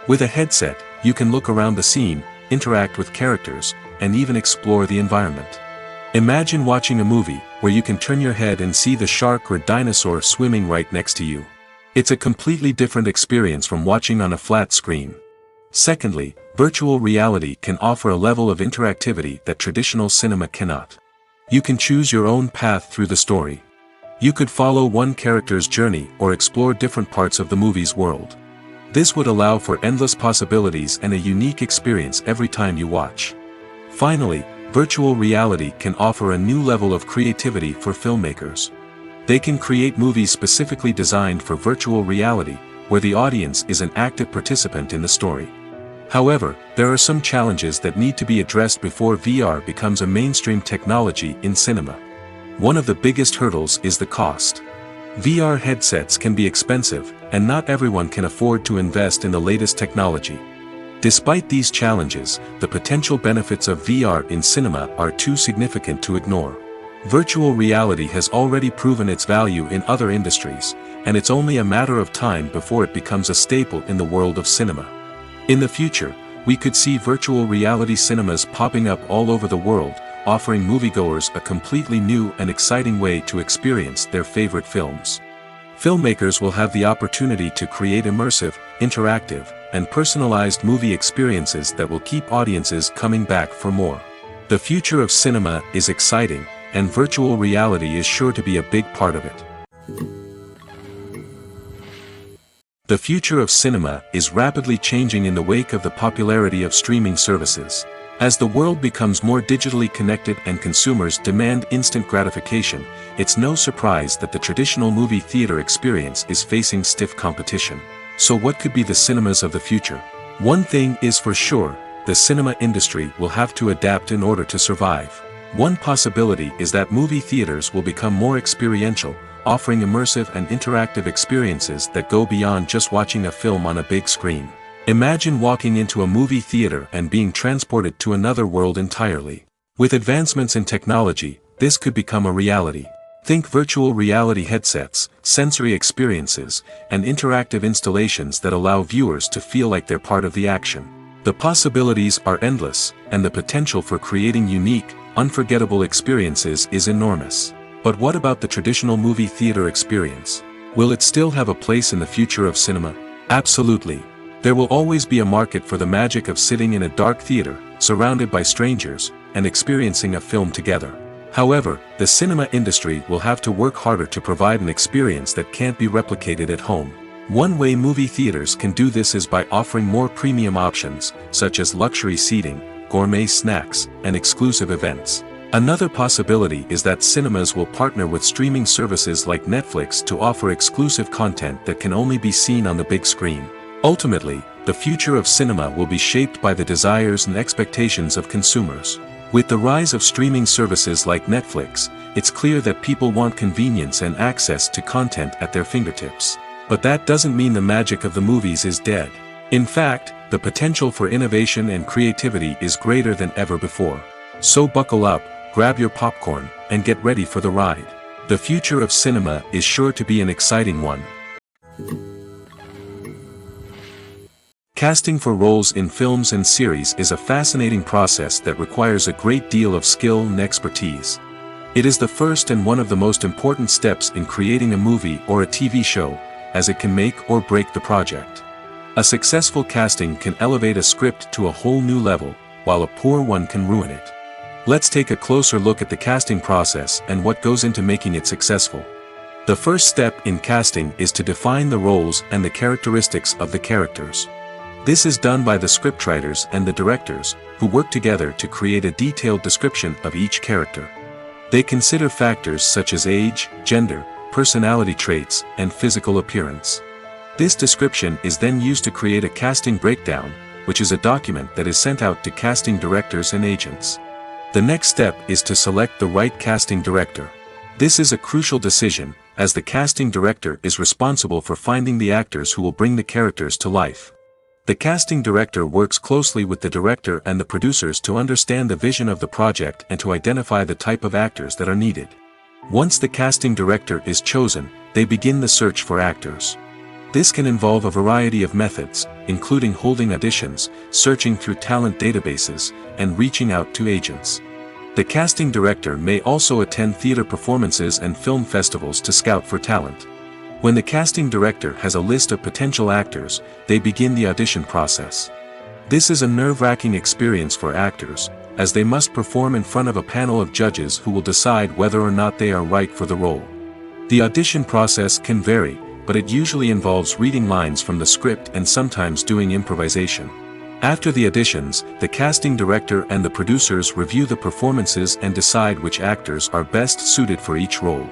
Speaker 1: With a headset, you can look around the scene, interact with characters, and even explore the environment. Imagine watching a movie where you can turn your head and see the shark or dinosaur swimming right next to you. It's a completely different experience from watching on a flat screen. Secondly, virtual reality can offer a level of interactivity that traditional cinema cannot. You can choose your own path through the story. You could follow one character's journey or explore different parts of the movie's world. This would allow for endless possibilities and a unique experience every time you watch. Finally, virtual reality can offer a new level of creativity for filmmakers. They can create movies specifically designed for virtual reality, where the audience is an active participant in the story. However, there are some challenges that need to be addressed before VR becomes a mainstream technology in cinema. One of the biggest hurdles is the cost. VR headsets can be expensive, and not everyone can afford to invest in the latest technology. Despite these challenges, the potential benefits of VR in cinema are too significant to ignore. Virtual reality has already proven its value in other industries, and it's only a matter of time before it becomes a staple in the world of cinema. In the future, we could see virtual reality cinemas popping up all over the world, offering moviegoers a completely new and exciting way to experience their favorite films. Filmmakers will have the opportunity to create immersive, interactive, and personalized movie experiences that will keep audiences coming back for more. The future of cinema is exciting, and virtual reality is sure to be a big part of it. The future of cinema is rapidly changing in the wake of the popularity of streaming services. As the world becomes more digitally connected and consumers demand instant gratification, it's no surprise that the traditional movie theater experience is facing stiff competition. So what could be the cinemas of the future? One thing is for sure, the cinema industry will have to adapt in order to survive. One possibility is that movie theaters will become more experiential, offering immersive and interactive experiences that go beyond just watching a film on a big screen. Imagine walking into a movie theater and being transported to another world entirely. With advancements in technology, this could become a reality. Think virtual reality headsets, sensory experiences, and interactive installations that allow viewers to feel like they're part of the action. The possibilities are endless, and the potential for creating unique, unforgettable experiences is enormous. But what about the traditional movie theater experience? Will it still have a place in the future of cinema? Absolutely. There will always be a market for the magic of sitting in a dark theater, surrounded by strangers, and experiencing a film together. However, the cinema industry will have to work harder to provide an experience that can't be replicated at home. One way movie theaters can do this is by offering more premium options, such as luxury seating, gourmet snacks, and exclusive events. Another possibility is that cinemas will partner with streaming services like Netflix to offer exclusive content that can only be seen on the big screen. Ultimately, the future of cinema will be shaped by the desires and expectations of consumers. With the rise of streaming services like Netflix, it's clear that people want convenience and access to content at their fingertips. But that doesn't mean the magic of the movies is dead. In fact, the potential for innovation and creativity is greater than ever before. So buckle up, grab your popcorn, and get ready for the ride. The future of cinema is sure to be an exciting one. Casting for roles in films and series is a fascinating process that requires a great deal of skill and expertise. It is the first and one of the most important steps in creating a movie or a TV show, as it can make or break the project. A successful casting can elevate a script to a whole new level, while a poor one can ruin it. Let's take a closer look at the casting process and what goes into making it successful. The first step in casting is to define the roles and the characteristics of the characters. This is done by the scriptwriters and the directors, who work together to create a detailed description of each character. They consider factors such as age, gender, personality traits, and physical appearance. This description is then used to create a casting breakdown, which is a document that is sent out to casting directors and agents. The next step is to select the right casting director. This is a crucial decision, as the casting director is responsible for finding the actors who will bring the characters to life. The casting director works closely with the director and the producers to understand the vision of the project and to identify the type of actors that are needed. Once the casting director is chosen, they begin the search for actors. This can involve a variety of methods, including holding auditions, searching through talent databases, and reaching out to agents. The casting director may also attend theater performances and film festivals to scout for talent. When the casting director has a list of potential actors, they begin the audition process. This is a nerve-wracking experience for actors, as they must perform in front of a panel of judges who will decide whether or not they are right for the role. The audition process can vary, but it usually involves reading lines from the script and sometimes doing improvisation. After the auditions, the casting director and the producers review the performances and decide which actors are best suited for each role.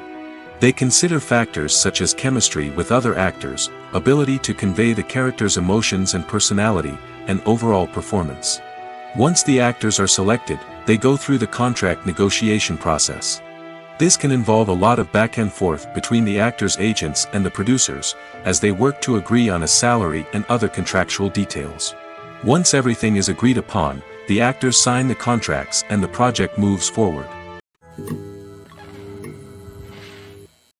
Speaker 1: They consider factors such as chemistry with other actors, ability to convey the character's emotions and personality, and overall performance. Once the actors are selected, they go through the contract negotiation process. This can involve a lot of back and forth between the actors' agents and the producers, as they work to agree on a salary and other contractual details. Once everything is agreed upon, the actors sign the contracts and the project moves forward.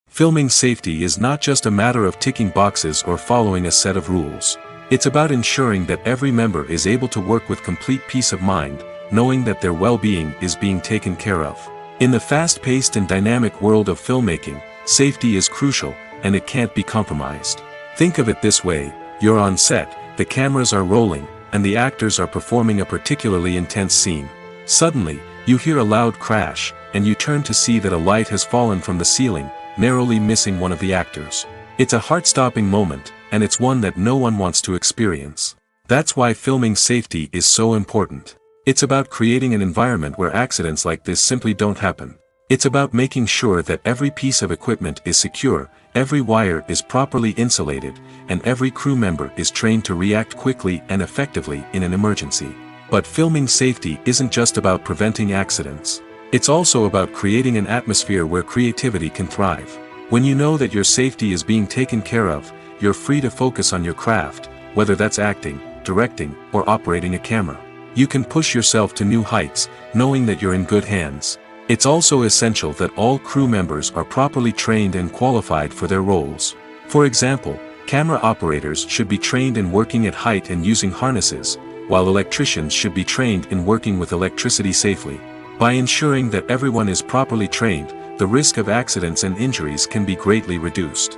Speaker 1: Filming safety is not just a matter of ticking boxes or following a set of rules. It's about ensuring that every member is able to work with complete peace of mind, knowing that their well-being is being taken care of. In the fast-paced and dynamic world of filmmaking, safety is crucial, and it can't be compromised. Think of it this way: you're on set, the cameras are rolling, and the actors are performing a particularly intense scene. Suddenly, you hear a loud crash, and you turn to see that a light has fallen from the ceiling, narrowly missing one of the actors. It's a heart-stopping moment, and it's one that no one wants to experience. That's why filming safety is so important. It's about creating an environment where accidents like this simply don't happen. It's about making sure that every piece of equipment is secure, every wire is properly insulated, and every crew member is trained to react quickly and effectively in an emergency. But filming safety isn't just about preventing accidents. It's also about creating an atmosphere where creativity can thrive. When you know that your safety is being taken care of, you're free to focus on your craft, whether that's acting, directing, or operating a camera. You can push yourself to new heights, knowing that you're in good hands. It's also essential that all crew members are properly trained and qualified for their roles. For example, camera operators should be trained in working at height and using harnesses, while electricians should be trained in working with electricity safely. By ensuring that everyone is properly trained, the risk of accidents and injuries can be greatly reduced.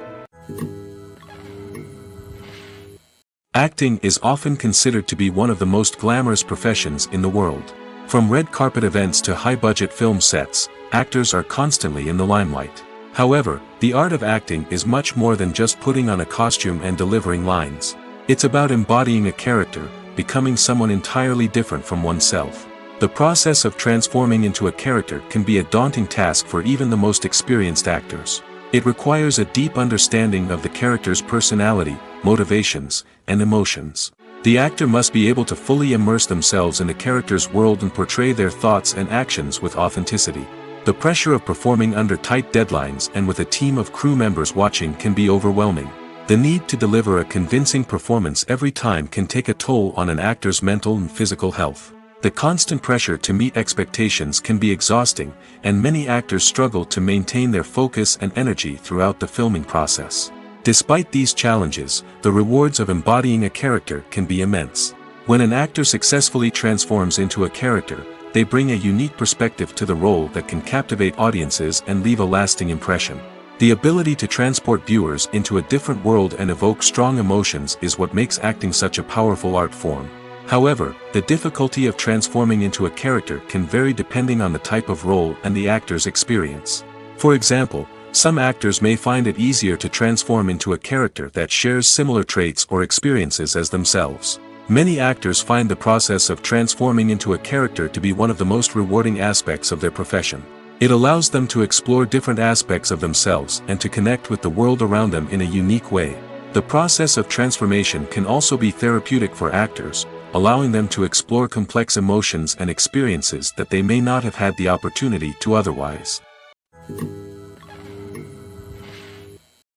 Speaker 1: Acting is often considered to be one of the most glamorous professions in the world. From red carpet events to high-budget film sets, actors are constantly in the limelight. However, the art of acting is much more than just putting on a costume and delivering lines. It's about embodying a character, becoming someone entirely different from oneself. The process of transforming into a character can be a daunting task for even the most experienced actors. It requires a deep understanding of the character's personality, motivations, and emotions. The actor must be able to fully immerse themselves in the character's world and portray their thoughts and actions with authenticity. The pressure of performing under tight deadlines and with a team of crew members watching can be overwhelming. The need to deliver a convincing performance every time can take a toll on an actor's mental and physical health. The constant pressure to meet expectations can be exhausting, and many actors struggle to maintain their focus and energy throughout the filming process. Despite these challenges, the rewards of embodying a character can be immense. When an actor successfully transforms into a character, they bring a unique perspective to the role that can captivate audiences and leave a lasting impression. The ability to transport viewers into a different world and evoke strong emotions is what makes acting such a powerful art form. However, the difficulty of transforming into a character can vary depending on the type of role and the actor's experience. For example, some actors may find it easier to transform into a character that shares similar traits or experiences as themselves. Many actors find the process of transforming into a character to be one of the most rewarding aspects of their profession. It allows them to explore different aspects of themselves and to connect with the world around them in a unique way. The process of transformation can also be therapeutic for actors, allowing them to explore complex emotions and experiences that they may not have had the opportunity to otherwise.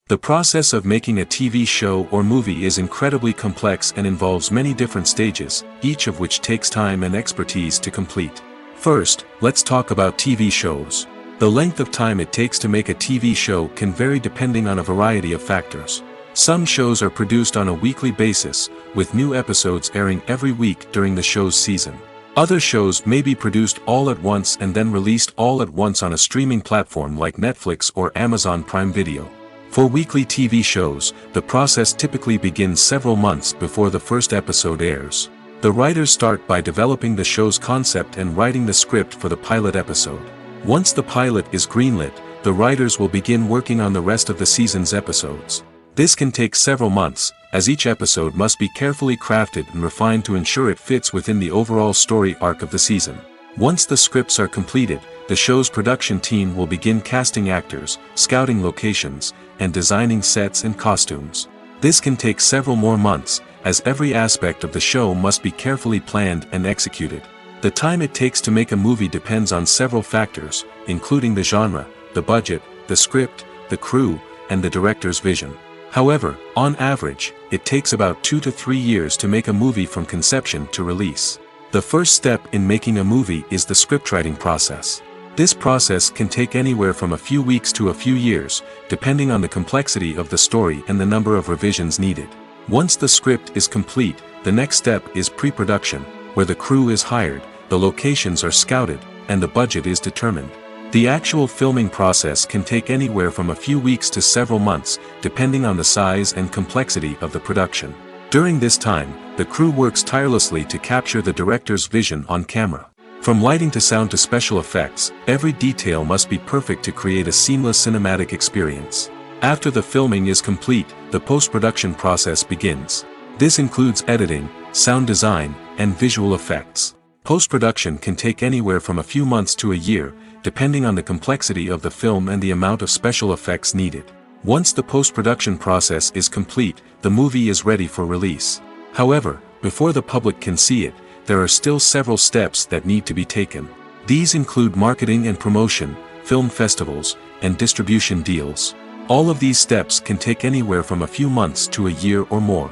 Speaker 1: The process of making a TV show or movie is incredibly complex and involves many different stages, each of which takes time and expertise to complete. First, let's talk about TV shows. The length of time it takes to make a TV show can vary depending on a variety of factors. Some shows are produced on a weekly basis, with new episodes airing every week during the show's season. Other shows may be produced all at once and then released all at once on a streaming platform like Netflix or Amazon Prime Video. For weekly TV shows, the process typically begins several months before the first episode airs. The writers start by developing the show's concept and writing the script for the pilot episode. Once the pilot is greenlit, the writers will begin working on the rest of the season's episodes. This can take several months, as each episode must be carefully crafted and refined to ensure it fits within the overall story arc of the season. Once the scripts are completed, the show's production team will begin casting actors, scouting locations, and designing sets and costumes. This can take several more months, as every aspect of the show must be carefully planned and executed. The time it takes to make a movie depends on several factors, including the genre, the budget, the script, the crew, and the director's vision. However, on average, it takes about 2 to 3 years to make a movie from conception to release. The first step in making a movie is the scriptwriting process. This process can take anywhere from a few weeks to a few years, depending on the complexity of the story and the number of revisions needed. Once the script is complete, the next step is pre-production, where the crew is hired, the locations are scouted, and the budget is determined. The actual filming process can take anywhere from a few weeks to several months, depending on the size and complexity of the production. During this time, the crew works tirelessly to capture the director's vision on camera. From lighting to sound to special effects, every detail must be perfect to create a seamless cinematic experience. After the filming is complete, the post-production process begins. This includes editing, sound design, and visual effects. Post-production can take anywhere from a few months to a year, depending on the complexity of the film and the amount of special effects needed. Once the post-production process is complete, the movie is ready for release. However, before the public can see it, there are still several steps that need to be taken. These include marketing and promotion, film festivals, and distribution deals. All of these steps can take anywhere from a few months to a year or more.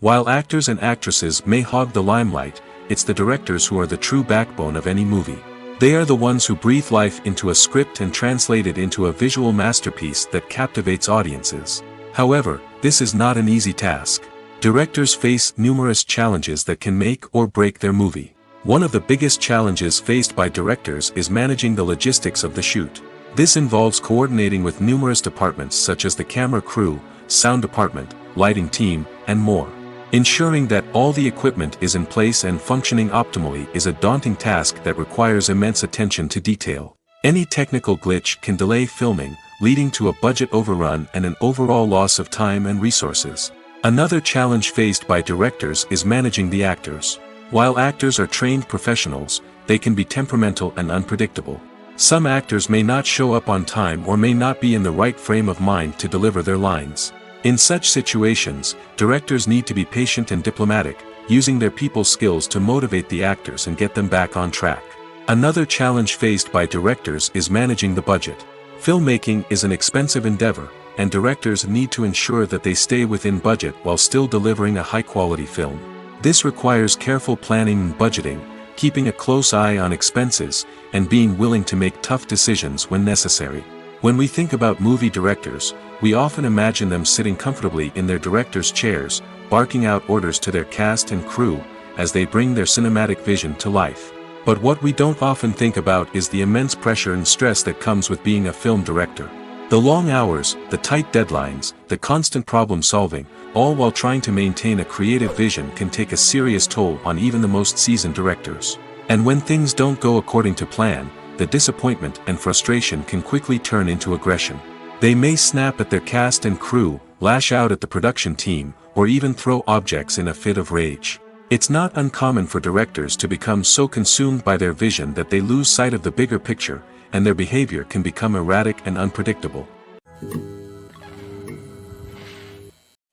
Speaker 1: While actors and actresses may hog the limelight, it's the directors who are the true backbone of any movie. They are the ones who breathe life into a script and translate it into a visual masterpiece that captivates audiences. However, this is not an easy task. Directors face numerous challenges that can make or break their movie. One of the biggest challenges faced by directors is managing the logistics of the shoot. This involves coordinating with numerous departments such as the camera crew, sound department, lighting team, and more. Ensuring that all the equipment is in place and functioning optimally is a daunting task that requires immense attention to detail. Any technical glitch can delay filming, leading to a budget overrun and an overall loss of time and resources. Another challenge faced by directors is managing the actors. While actors are trained professionals, they can be temperamental and unpredictable. Some actors may not show up on time or may not be in the right frame of mind to deliver their lines. In such situations, directors need to be patient and diplomatic, using their people skills to motivate the actors and get them back on track. Another challenge faced by directors is managing the budget. Filmmaking is an expensive endeavor, and directors need to ensure that they stay within budget while still delivering a high-quality film. This requires careful planning and budgeting, keeping a close eye on expenses, and being willing to make tough decisions when necessary. When we think about movie directors, we often imagine them sitting comfortably in their director's chairs, barking out orders to their cast and crew, as they bring their cinematic vision to life. But what we don't often think about is the immense pressure and stress that comes with being a film director. The long hours, the tight deadlines, the constant problem solving, all while trying to maintain a creative vision can take a serious toll on even the most seasoned directors. And when things don't go according to plan, the disappointment and frustration can quickly turn into aggression. They may snap at their cast and crew, lash out at the production team, or even throw objects in a fit of rage. It's not uncommon for directors to become so consumed by their vision that they lose sight of the bigger picture, and their behavior can become erratic and unpredictable.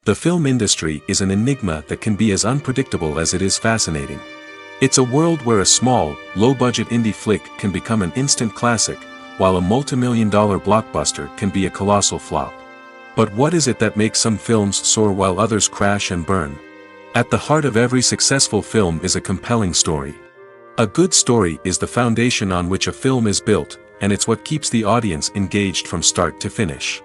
Speaker 1: The film industry is an enigma that can be as unpredictable as it is fascinating. It's a world where a small, low-budget indie flick can become an instant classic, while a multi-million-dollar blockbuster can be a colossal flop. But what is it that makes some films soar while others crash and burn? At the heart of every successful film is a compelling story. A good story is the foundation on which a film is built, and it's what keeps the audience engaged from start to finish.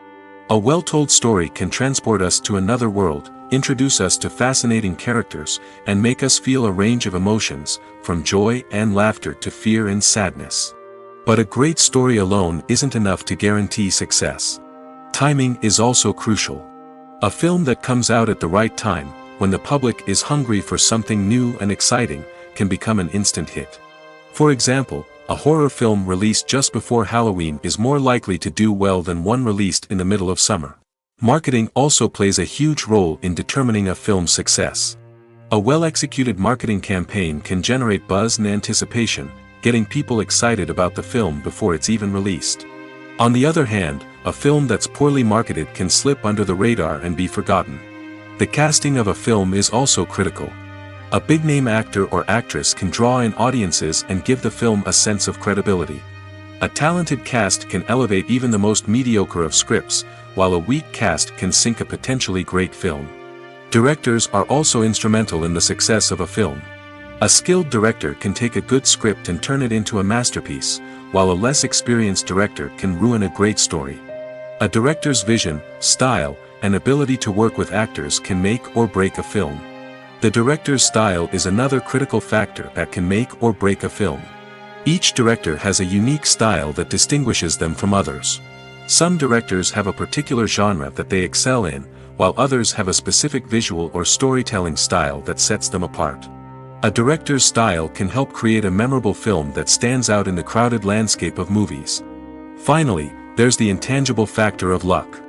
Speaker 1: A well-told story can transport us to another world, introduce us to fascinating characters, and make us feel a range of emotions, from joy and laughter to fear and sadness. But a great story alone isn't enough to guarantee success. Timing is also crucial. A film that comes out at the right time, when the public is hungry for something new and exciting, can become an instant hit. For example, a horror film released just before Halloween is more likely to do well than one released in the middle of summer. Marketing also plays a huge role in determining a film's success. A well-executed marketing campaign can generate buzz and anticipation, getting people excited about the film before it's even released. On the other hand, a film that's poorly marketed can slip under the radar and be forgotten. The casting of a film is also critical. A big-name actor or actress can draw in audiences and give the film a sense of credibility. A talented cast can elevate even the most mediocre of scripts, while a weak cast can sink a potentially great film. Directors are also instrumental in the success of a film. A skilled director can take a good script and turn it into a masterpiece, while a less experienced director can ruin a great story. A director's vision, style, and ability to work with actors can make or break a film. The director's style is another critical factor that can make or break a film. Each director has a unique style that distinguishes them from others. Some directors have a particular genre that they excel in, while others have a specific visual or storytelling style that sets them apart. A director's style can help create a memorable film that stands out in the crowded landscape of movies. Finally, there's the intangible factor of luck.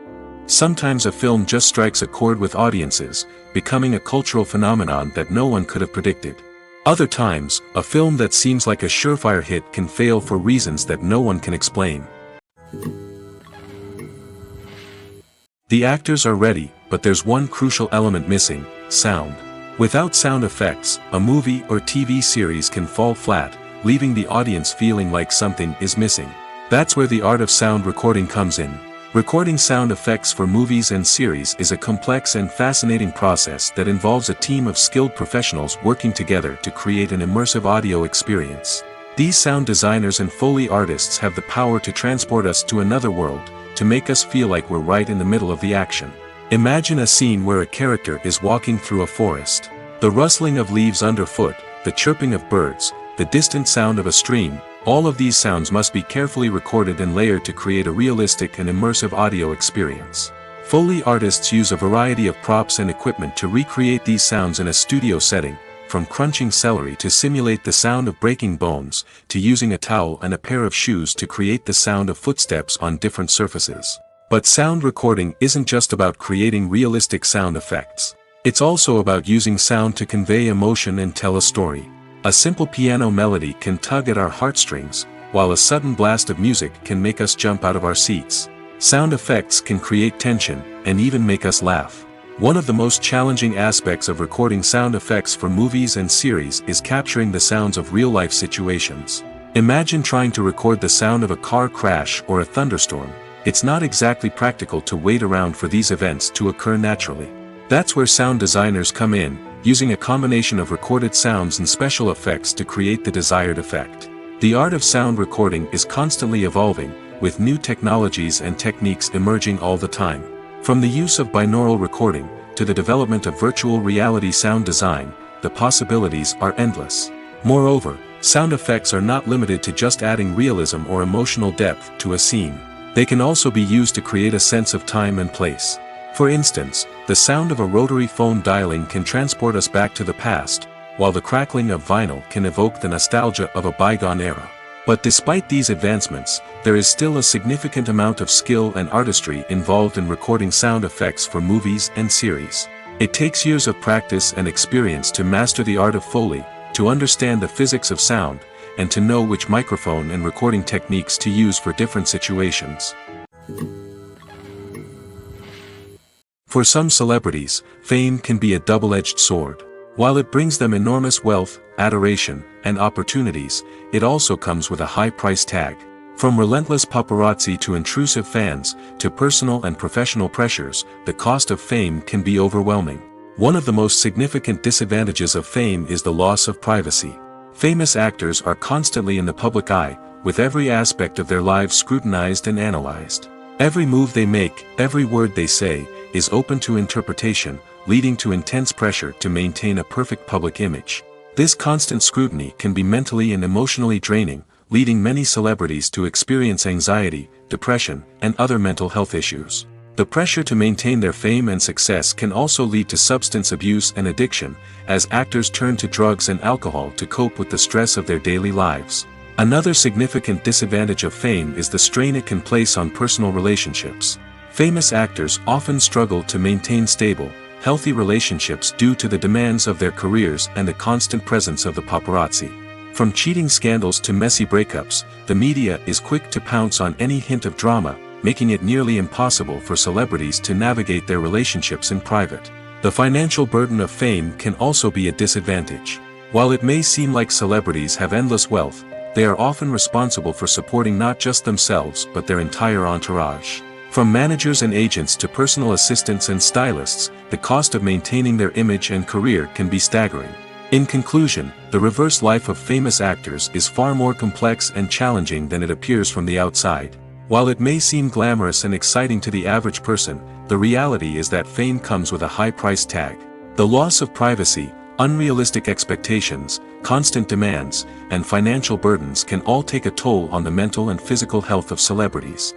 Speaker 1: Sometimes a film just strikes a chord with audiences, becoming a cultural phenomenon that no one could have predicted. Other times, a film that seems like a surefire hit can fail for reasons that no one can explain. The actors are ready, but there's one crucial element missing: sound. Without sound effects, a movie or TV series can fall flat, leaving the audience feeling like something is missing. That's where the art of sound recording comes in. Recording sound effects for movies and series is a complex and fascinating process that involves a team of skilled professionals working together to create an immersive audio experience. These sound designers and Foley artists have the power to transport us to another world, to make us feel like we're right in the middle of the action. Imagine a scene where a character is walking through a forest. The rustling of leaves underfoot, the chirping of birds, the distant sound of a stream, all of these sounds must be carefully recorded and layered to create a realistic and immersive audio experience. Foley artists use a variety of props and equipment to recreate these sounds in a studio setting, from crunching celery to simulate the sound of breaking bones, to using a towel and a pair of shoes to create the sound of footsteps on different surfaces. But sound recording isn't just about creating realistic sound effects. It's also about using sound to convey emotion and tell a story. A simple piano melody can tug at our heartstrings, while a sudden blast of music can make us jump out of our seats. Sound effects can create tension, and even make us laugh. One of the most challenging aspects of recording sound effects for movies and series is capturing the sounds of real-life situations. Imagine trying to record the sound of a car crash or a thunderstorm. It's not exactly practical to wait around for these events to occur naturally. That's where sound designers come in, using a combination of recorded sounds and special effects to create the desired effect. The art of sound recording is constantly evolving, with new technologies and techniques emerging all the time. From the use of binaural recording, to the development of virtual reality sound design, the possibilities are endless. Moreover, sound effects are not limited to just adding realism or emotional depth to a scene. They can also be used to create a sense of time and place. For instance, the sound of a rotary phone dialing can transport us back to the past, while the crackling of vinyl can evoke the nostalgia of a bygone era. But despite these advancements, there is still a significant amount of skill and artistry involved in recording sound effects for movies and series. It takes years of practice and experience to master the art of Foley, to understand the physics of sound, and to know which microphone and recording techniques to use for different situations. For some celebrities, fame can be a double-edged sword. While it brings them enormous wealth, adoration, and opportunities, it also comes with a high price tag. From relentless paparazzi to intrusive fans, to personal and professional pressures, the cost of fame can be overwhelming. One of the most significant disadvantages of fame is the loss of privacy. Famous actors are constantly in the public eye, with every aspect of their lives scrutinized and analyzed. Every move they make, every word they say, is open to interpretation, leading to intense pressure to maintain a perfect public image. This constant scrutiny can be mentally and emotionally draining, leading many celebrities to experience anxiety, depression, and other mental health issues. The pressure to maintain their fame and success can also lead to substance abuse and addiction, as actors turn to drugs and alcohol to cope with the stress of their daily lives. Another significant disadvantage of fame is the strain it can place on personal relationships. Famous actors often struggle to maintain stable, healthy relationships due to the demands of their careers and the constant presence of the paparazzi. From cheating scandals to messy breakups, the media is quick to pounce on any hint of drama, making it nearly impossible for celebrities to navigate their relationships in private. The financial burden of fame can also be a disadvantage. While it may seem like celebrities have endless wealth, they are often responsible for supporting not just themselves but their entire entourage. From managers and agents to personal assistants and stylists, the cost of maintaining their image and career can be staggering. In conclusion, the reverse life of famous actors is far more complex and challenging than it appears from the outside. While it may seem glamorous and exciting to the average person, the reality is that fame comes with a high price tag. The loss of privacy, unrealistic expectations, constant demands, and financial burdens can all take a toll on the mental and physical health of celebrities.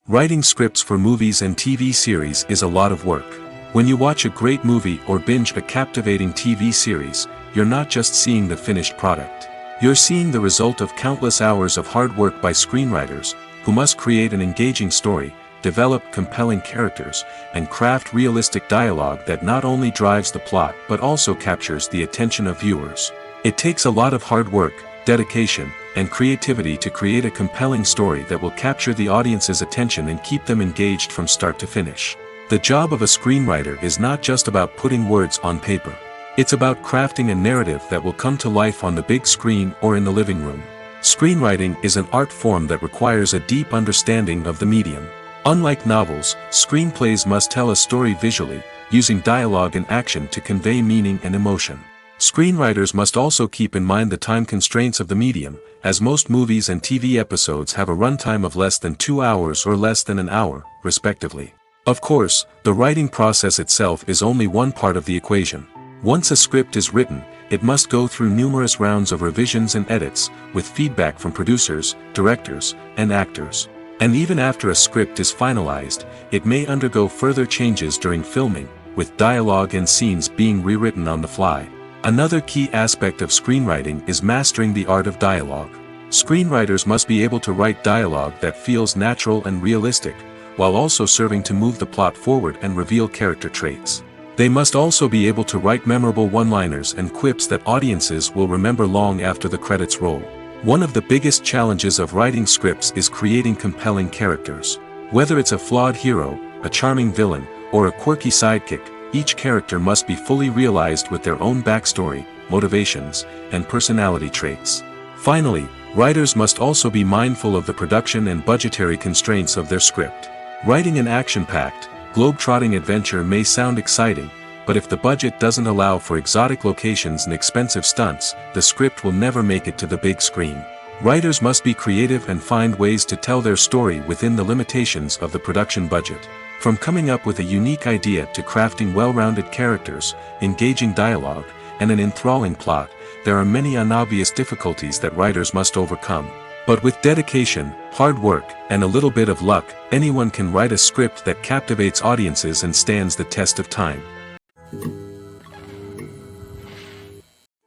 Speaker 1: Writing scripts for movies and TV series is a lot of work. When you watch a great movie or binge a captivating TV series, you're not just seeing the finished product. You're seeing the result of countless hours of hard work by screenwriters, who must create an engaging story, develop compelling characters, and craft realistic dialogue that not only drives the plot but also captures the attention of viewers. It takes a lot of hard work, dedication, and creativity to create a compelling story that will capture the audience's attention and keep them engaged from start to finish. The job of a screenwriter is not just about putting words on paper. It's about crafting a narrative that will come to life on the big screen or in the living room. Screenwriting is an art form that requires a deep understanding of the medium. Unlike novels, screenplays must tell a story visually, using dialogue and action to convey meaning and emotion. Screenwriters must also keep in mind the time constraints of the medium, as most movies and TV episodes have a runtime of less than 2 hours or less than an hour, respectively. Of course, the writing process itself is only one part of the equation. Once a script is written, it must go through numerous rounds of revisions and edits, with feedback from producers, directors, and actors. And even after a script is finalized, it may undergo further changes during filming, with dialogue and scenes being rewritten on the fly. Another key aspect of screenwriting is mastering the art of dialogue. Screenwriters must be able to write dialogue that feels natural and realistic, while also serving to move the plot forward and reveal character traits. They must also be able to write memorable one-liners and quips that audiences will remember long after the credits roll. One of the biggest challenges of writing scripts is creating compelling characters. Whether it's a flawed hero, a charming villain, or a quirky sidekick, each character must be fully realized with their own backstory, motivations, and personality traits. Finally, writers must also be mindful of the production and budgetary constraints of their script. Writing an action-packed, globe-trotting adventure may sound exciting, but if the budget doesn't allow for exotic locations and expensive stunts, the script will never make it to the big screen. Writers must be creative and find ways to tell their story within the limitations of the production budget. From coming up with a unique idea to crafting well-rounded characters, engaging dialogue, and an enthralling plot, there are many unobvious difficulties that writers must overcome. But with dedication, hard work, and a little bit of luck, anyone can write a script that captivates audiences and stands the test of time.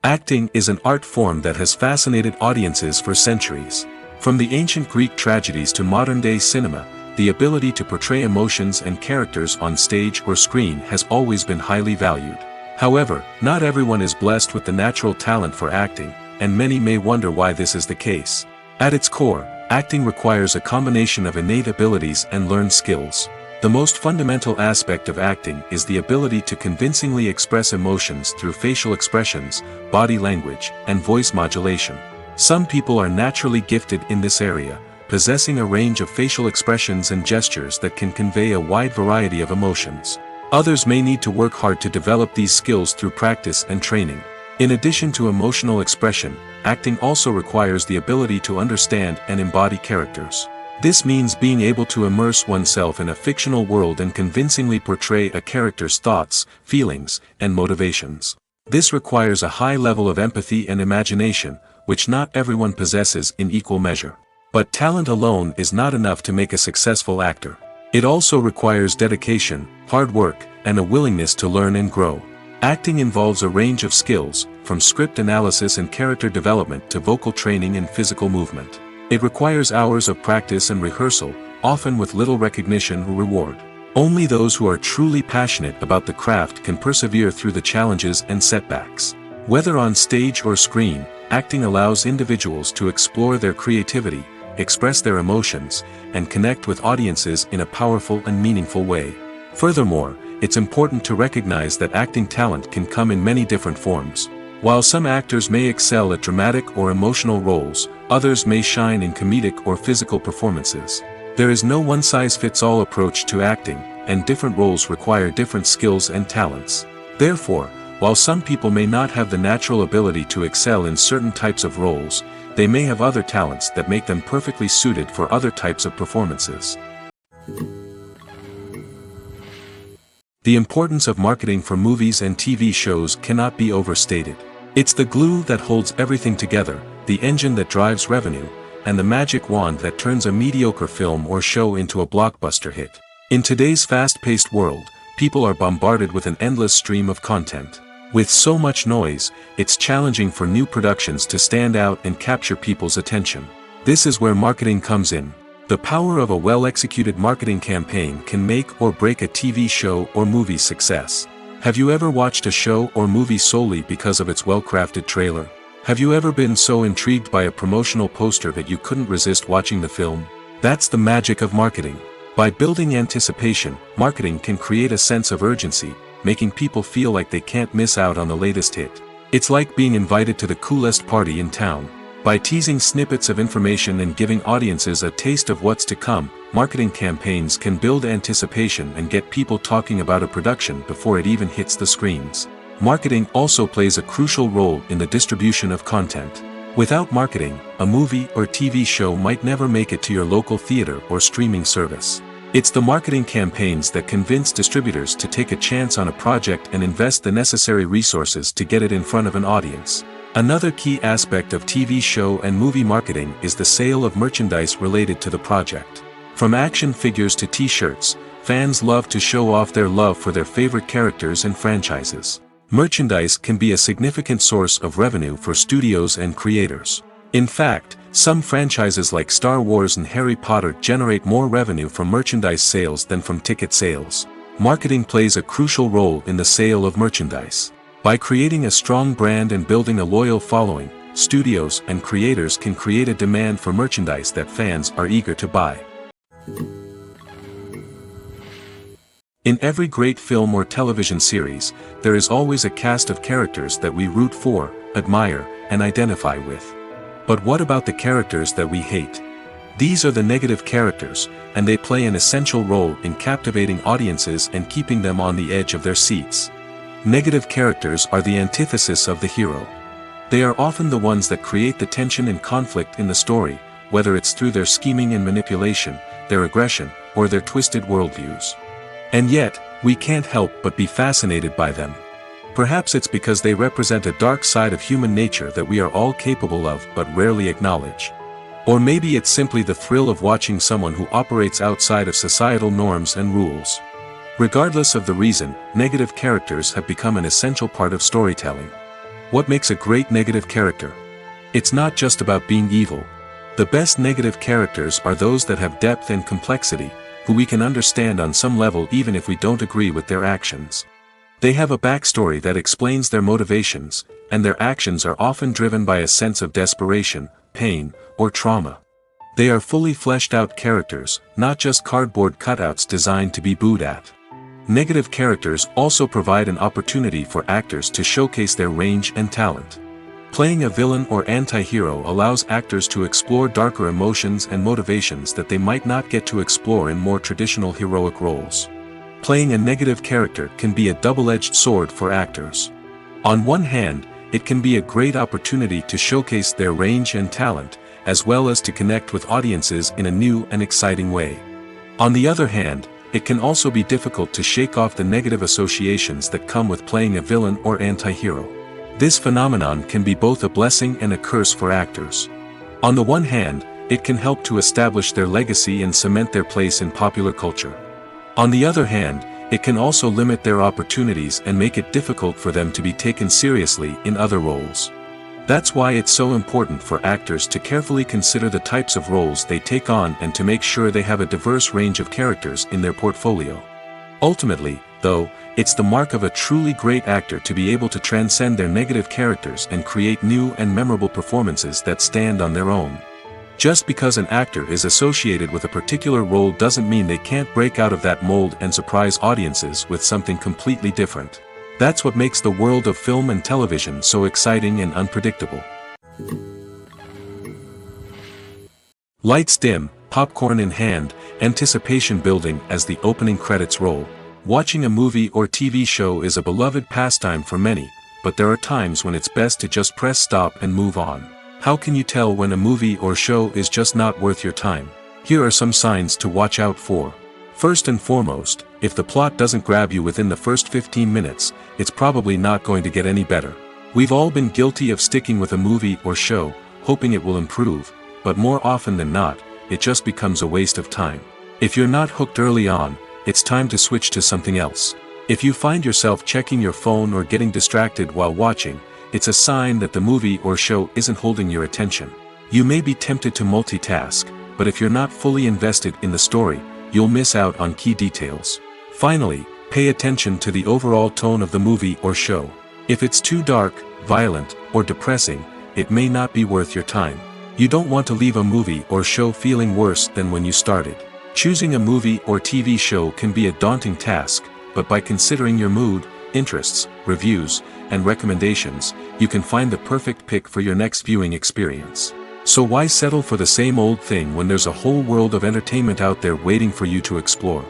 Speaker 1: Acting is an art form that has fascinated audiences for centuries. From the ancient Greek tragedies to modern-day cinema, the ability to portray emotions and characters on stage or screen has always been highly valued. However, not everyone is blessed with the natural talent for acting, and many may wonder why this is the case. At its core, acting requires a combination of innate abilities and learned skills. The most fundamental aspect of acting is the ability to convincingly express emotions through facial expressions, body language, and voice modulation. Some people are naturally gifted in this area, possessing a range of facial expressions and gestures that can convey a wide variety of emotions. Others may need to work hard to develop these skills through practice and training. In addition to emotional expression, acting also requires the ability to understand and embody characters. This means being able to immerse oneself in a fictional world and convincingly portray a character's thoughts, feelings, and motivations. This requires a high level of empathy and imagination, which not everyone possesses in equal measure. But talent alone is not enough to make a successful actor. It also requires dedication, hard work, and a willingness to learn and grow. Acting involves a range of skills, from script analysis and character development to vocal training and physical movement. It requires hours of practice and rehearsal, often with little recognition or reward. Only those who are truly passionate about the craft can persevere through the challenges and setbacks. Whether on stage or screen, acting allows individuals to explore their creativity, express their emotions, and connect with audiences in a powerful and meaningful way. Furthermore, it's important to recognize that acting talent can come in many different forms. While some actors may excel at dramatic or emotional roles, others may shine in comedic or physical performances. There is no one-size-fits-all approach to acting, and different roles require different skills and talents. Therefore, while some people may not have the natural ability to excel in certain types of roles, they may have other talents that make them perfectly suited for other types of performances. The importance of marketing for movies and TV shows cannot be overstated. It's the glue that holds everything together, the engine that drives revenue, and the magic wand that turns a mediocre film or show into a blockbuster hit. In today's fast-paced world, people are bombarded with an endless stream of content. With so much noise, it's challenging for new productions to stand out and capture people's attention. This is where marketing comes in. The power of a well-executed marketing campaign can make or break a TV show or movie's success. Have you ever watched a show or movie solely because of its well-crafted trailer? Have you ever been so intrigued by a promotional poster that you couldn't resist watching the film? That's the magic of marketing. By building anticipation, marketing can create a sense of urgency, making people feel like they can't miss out on the latest hit. It's like being invited to the coolest party in town. By teasing snippets of information and giving audiences a taste of what's to come, marketing campaigns can build anticipation and get people talking about a production before it even hits the screens. Marketing also plays a crucial role in the distribution of content. Without marketing, a movie or TV show might never make it to your local theater or streaming service. It's the marketing campaigns that convince distributors to take a chance on a project and invest the necessary resources to get it in front of an audience. Another key aspect of TV show and movie marketing is the sale of merchandise related to the project. From action figures to t-shirts, fans love to show off their love for their favorite characters and franchises. Merchandise can be a significant source of revenue for studios and creators. In fact, some franchises like Star Wars and Harry Potter generate more revenue from merchandise sales than from ticket sales. Marketing plays a crucial role in the sale of merchandise. By creating a strong brand and building a loyal following, studios and creators can create a demand for merchandise that fans are eager to buy. In every great film or television series, there is always a cast of characters that we root for, admire, and identify with. But what about the characters that we hate? These are the negative characters, and they play an essential role in captivating audiences and keeping them on the edge of their seats. Negative characters are the antithesis of the hero. They are often the ones that create the tension and conflict in the story, whether it's through their scheming and manipulation, their aggression, or their twisted worldviews. And yet, we can't help but be fascinated by them. Perhaps it's because they represent a dark side of human nature that we are all capable of but rarely acknowledge. Or maybe it's simply the thrill of watching someone who operates outside of societal norms and rules. Regardless of the reason, negative characters have become an essential part of storytelling. What makes a great negative character? It's not just about being evil. The best negative characters are those that have depth and complexity, who we can understand on some level even if we don't agree with their actions. They have a backstory that explains their motivations, and their actions are often driven by a sense of desperation, pain, or trauma. They are fully fleshed out characters, not just cardboard cutouts designed to be booed at. Negative characters also provide an opportunity for actors to showcase their range and talent. Playing a villain or anti-hero allows actors to explore darker emotions and motivations that they might not get to explore in more traditional heroic roles. Playing a negative character can be a double-edged sword for actors. On one hand, it can be a great opportunity to showcase their range and talent, as well as to connect with audiences in a new and exciting way. On the other hand, it can also be difficult to shake off the negative associations that come with playing a villain or anti-hero. This phenomenon can be both a blessing and a curse for actors. On the one hand, it can help to establish their legacy and cement their place in popular culture. On the other hand, it can also limit their opportunities and make it difficult for them to be taken seriously in other roles. That's why it's so important for actors to carefully consider the types of roles they take on and to make sure they have a diverse range of characters in their portfolio. Ultimately, though, it's the mark of a truly great actor to be able to transcend their negative characters and create new and memorable performances that stand on their own. Just because an actor is associated with a particular role doesn't mean they can't break out of that mold and surprise audiences with something completely different. That's what makes the world of film and television so exciting and unpredictable. Lights dim, popcorn in hand, anticipation building as the opening credits roll. Watching a movie or TV show is a beloved pastime for many, but there are times when it's best to just press stop and move on. How can you tell when a movie or show is just not worth your time? Here are some signs to watch out for. First and foremost, if the plot doesn't grab you within the first 15 minutes, it's probably not going to get any better. We've all been guilty of sticking with a movie or show, hoping it will improve, but more often than not, it just becomes a waste of time. If you're not hooked early on, it's time to switch to something else. If you find yourself checking your phone or getting distracted while watching, it's a sign that the movie or show isn't holding your attention. You may be tempted to multitask, but if you're not fully invested in the story, you'll miss out on key details. Finally, pay attention to the overall tone of the movie or show. If it's too dark, violent, or depressing, it may not be worth your time. You don't want to leave a movie or show feeling worse than when you started. Choosing a movie or TV show can be a daunting task, but by considering your mood, interests, reviews, and recommendations, you can find the perfect pick for your next viewing experience. So why settle for the same old thing when there's a whole world of entertainment out there waiting for you to explore?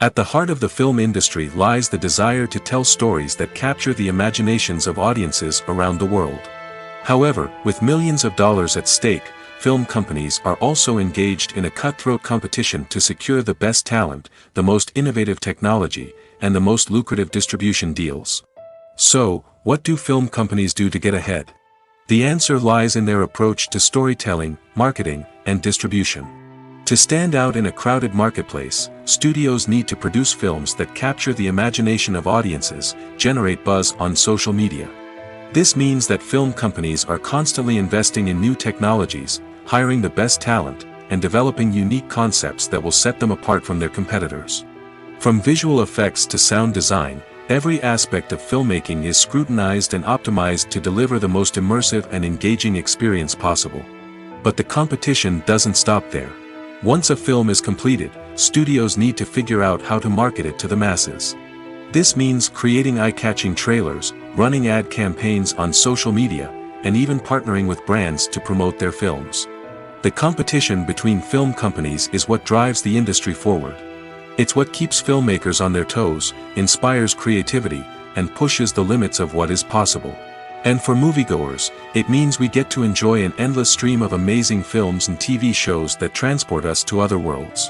Speaker 1: At the heart of the film industry lies the desire to tell stories that capture the imaginations of audiences around the world. However, with millions of dollars at stake, film companies are also engaged in a cutthroat competition to secure the best talent, the most innovative technology, and the most lucrative distribution deals. So, what do film companies do to get ahead? The answer lies in their approach to storytelling, marketing, and distribution. To stand out in a crowded marketplace, studios need to produce films that capture the imagination of audiences, generate buzz on social media. This means that film companies are constantly investing in new technologies, hiring the best talent, and developing unique concepts that will set them apart from their competitors. From visual effects to sound design, every aspect of filmmaking is scrutinized and optimized to deliver the most immersive and engaging experience possible. But the competition doesn't stop there. Once a film is completed, studios need to figure out how to market it to the masses. This means creating eye-catching trailers, running ad campaigns on social media, and even partnering with brands to promote their films. The competition between film companies is what drives the industry forward. It's what keeps filmmakers on their toes, inspires creativity, and pushes the limits of what is possible. And for moviegoers, it means we get to enjoy an endless stream of amazing films and TV shows that transport us to other worlds.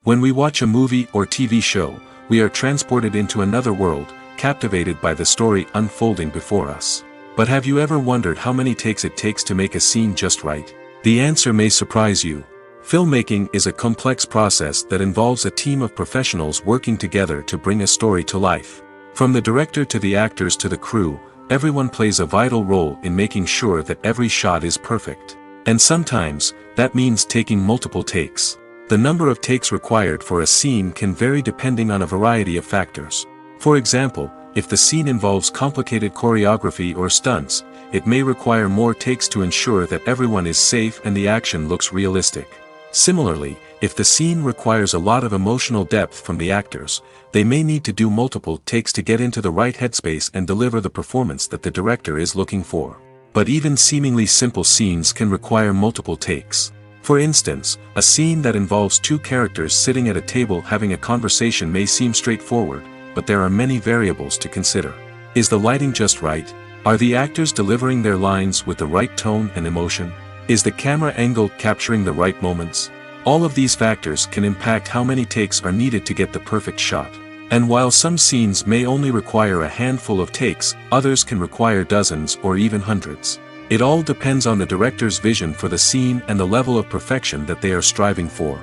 Speaker 1: When we watch a movie or TV show, we are transported into another world, captivated by the story unfolding before us. But have you ever wondered how many takes it takes to make a scene just right? The answer may surprise you. Filmmaking is a complex process that involves a team of professionals working together to bring a story to life. From the director to the actors to the crew, everyone plays a vital role in making sure that every shot is perfect. And sometimes, that means taking multiple takes. The number of takes required for a scene can vary depending on a variety of factors. For example, if the scene involves complicated choreography or stunts, it may require more takes to ensure that everyone is safe and the action looks realistic. Similarly, if the scene requires a lot of emotional depth from the actors, they may need to do multiple takes to get into the right headspace and deliver the performance that the director is looking for. But even seemingly simple scenes can require multiple takes. For instance, a scene that involves two characters sitting at a table having a conversation may seem straightforward, but there are many variables to consider. Is the lighting just right? Are the actors delivering their lines with the right tone and emotion? Is the camera angle capturing the right moments? All of these factors can impact how many takes are needed to get the perfect shot. And while some scenes may only require a handful of takes, others can require dozens or even hundreds. It all depends on the director's vision for the scene and the level of perfection that they are striving for.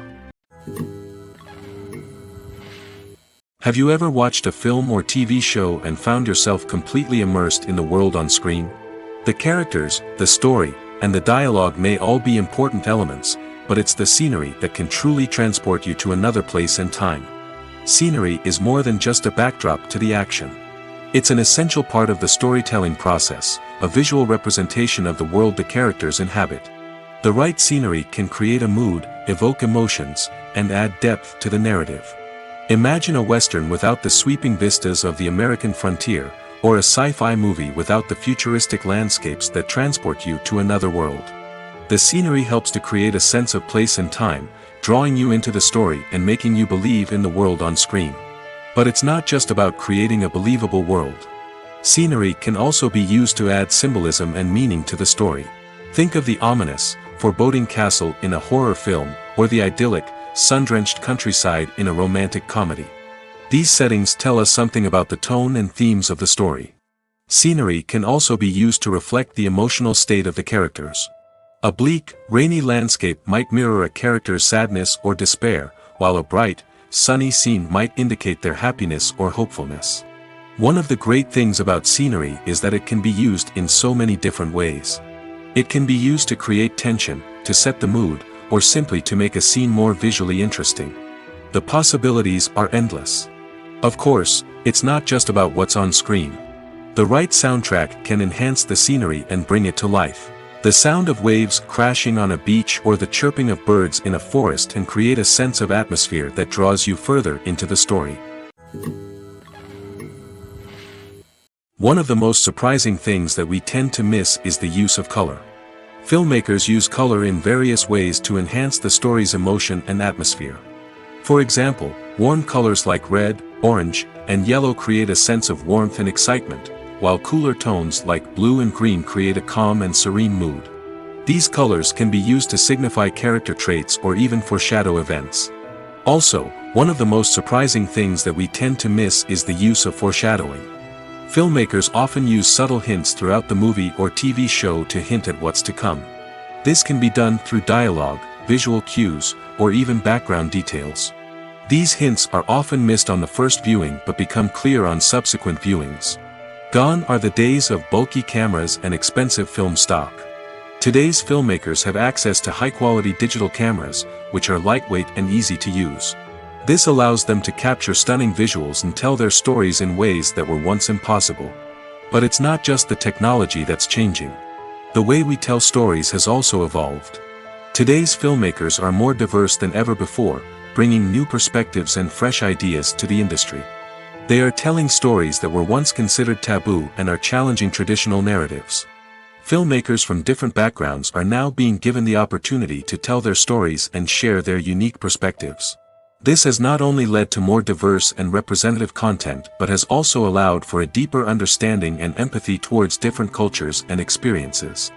Speaker 1: Have you ever watched a film or TV show and found yourself completely immersed in the world on screen? The characters, the story, and the dialogue may all be important elements, but it's the scenery that can truly transport you to another place and time. Scenery is more than just a backdrop to the action. It's an essential part of the storytelling process, a visual representation of the world the characters inhabit. The right scenery can create a mood, evoke emotions, and add depth to the narrative. Imagine a Western without the sweeping vistas of the American frontier, or a sci-fi movie without the futuristic landscapes that transport you to another world. The scenery helps to create a sense of place and time, drawing you into the story and making you believe in the world on screen. But it's not just about creating a believable world. Scenery can also be used to add symbolism and meaning to the story. Think of the ominous, foreboding castle in a horror film, or the idyllic, sun-drenched countryside in a romantic comedy. These settings tell us something about the tone and themes of the story. Scenery can also be used to reflect the emotional state of the characters. A bleak, rainy landscape might mirror a character's sadness or despair, while a bright, sunny scene might indicate their happiness or hopefulness. One of the great things about scenery is that it can be used in so many different ways. It can be used to create tension, to set the mood, or simply to make a scene more visually interesting. The possibilities are endless. Of course, it's not just about what's on screen. The right soundtrack can enhance the scenery and bring it to life. The sound of waves crashing on a beach or the chirping of birds in a forest can create a sense of atmosphere that draws you further into the story. One of the most surprising things that we tend to miss is the use of color. Filmmakers use color in various ways to enhance the story's emotion and atmosphere. For example, warm colors like red, orange, and yellow create a sense of warmth and excitement, while cooler tones like blue and green create a calm and serene mood. These colors can be used to signify character traits or even foreshadow events. Also, one of the most surprising things that we tend to miss is the use of foreshadowing. Filmmakers often use subtle hints throughout the movie or TV show to hint at what's to come. This can be done through dialogue, visual cues, or even background details. These hints are often missed on the first viewing but become clear on subsequent viewings. Gone are the days of bulky cameras and expensive film stock. Today's filmmakers have access to high-quality digital cameras, which are lightweight and easy to use. This allows them to capture stunning visuals and tell their stories in ways that were once impossible. But it's not just the technology that's changing. The way we tell stories has also evolved. Today's filmmakers are more diverse than ever before, bringing new perspectives and fresh ideas to the industry. They are telling stories that were once considered taboo and are challenging traditional narratives. Filmmakers from different backgrounds are now being given the opportunity to tell their stories and share their unique perspectives. This has not only led to more diverse and representative content but has also allowed for a deeper understanding and empathy towards different cultures and experiences.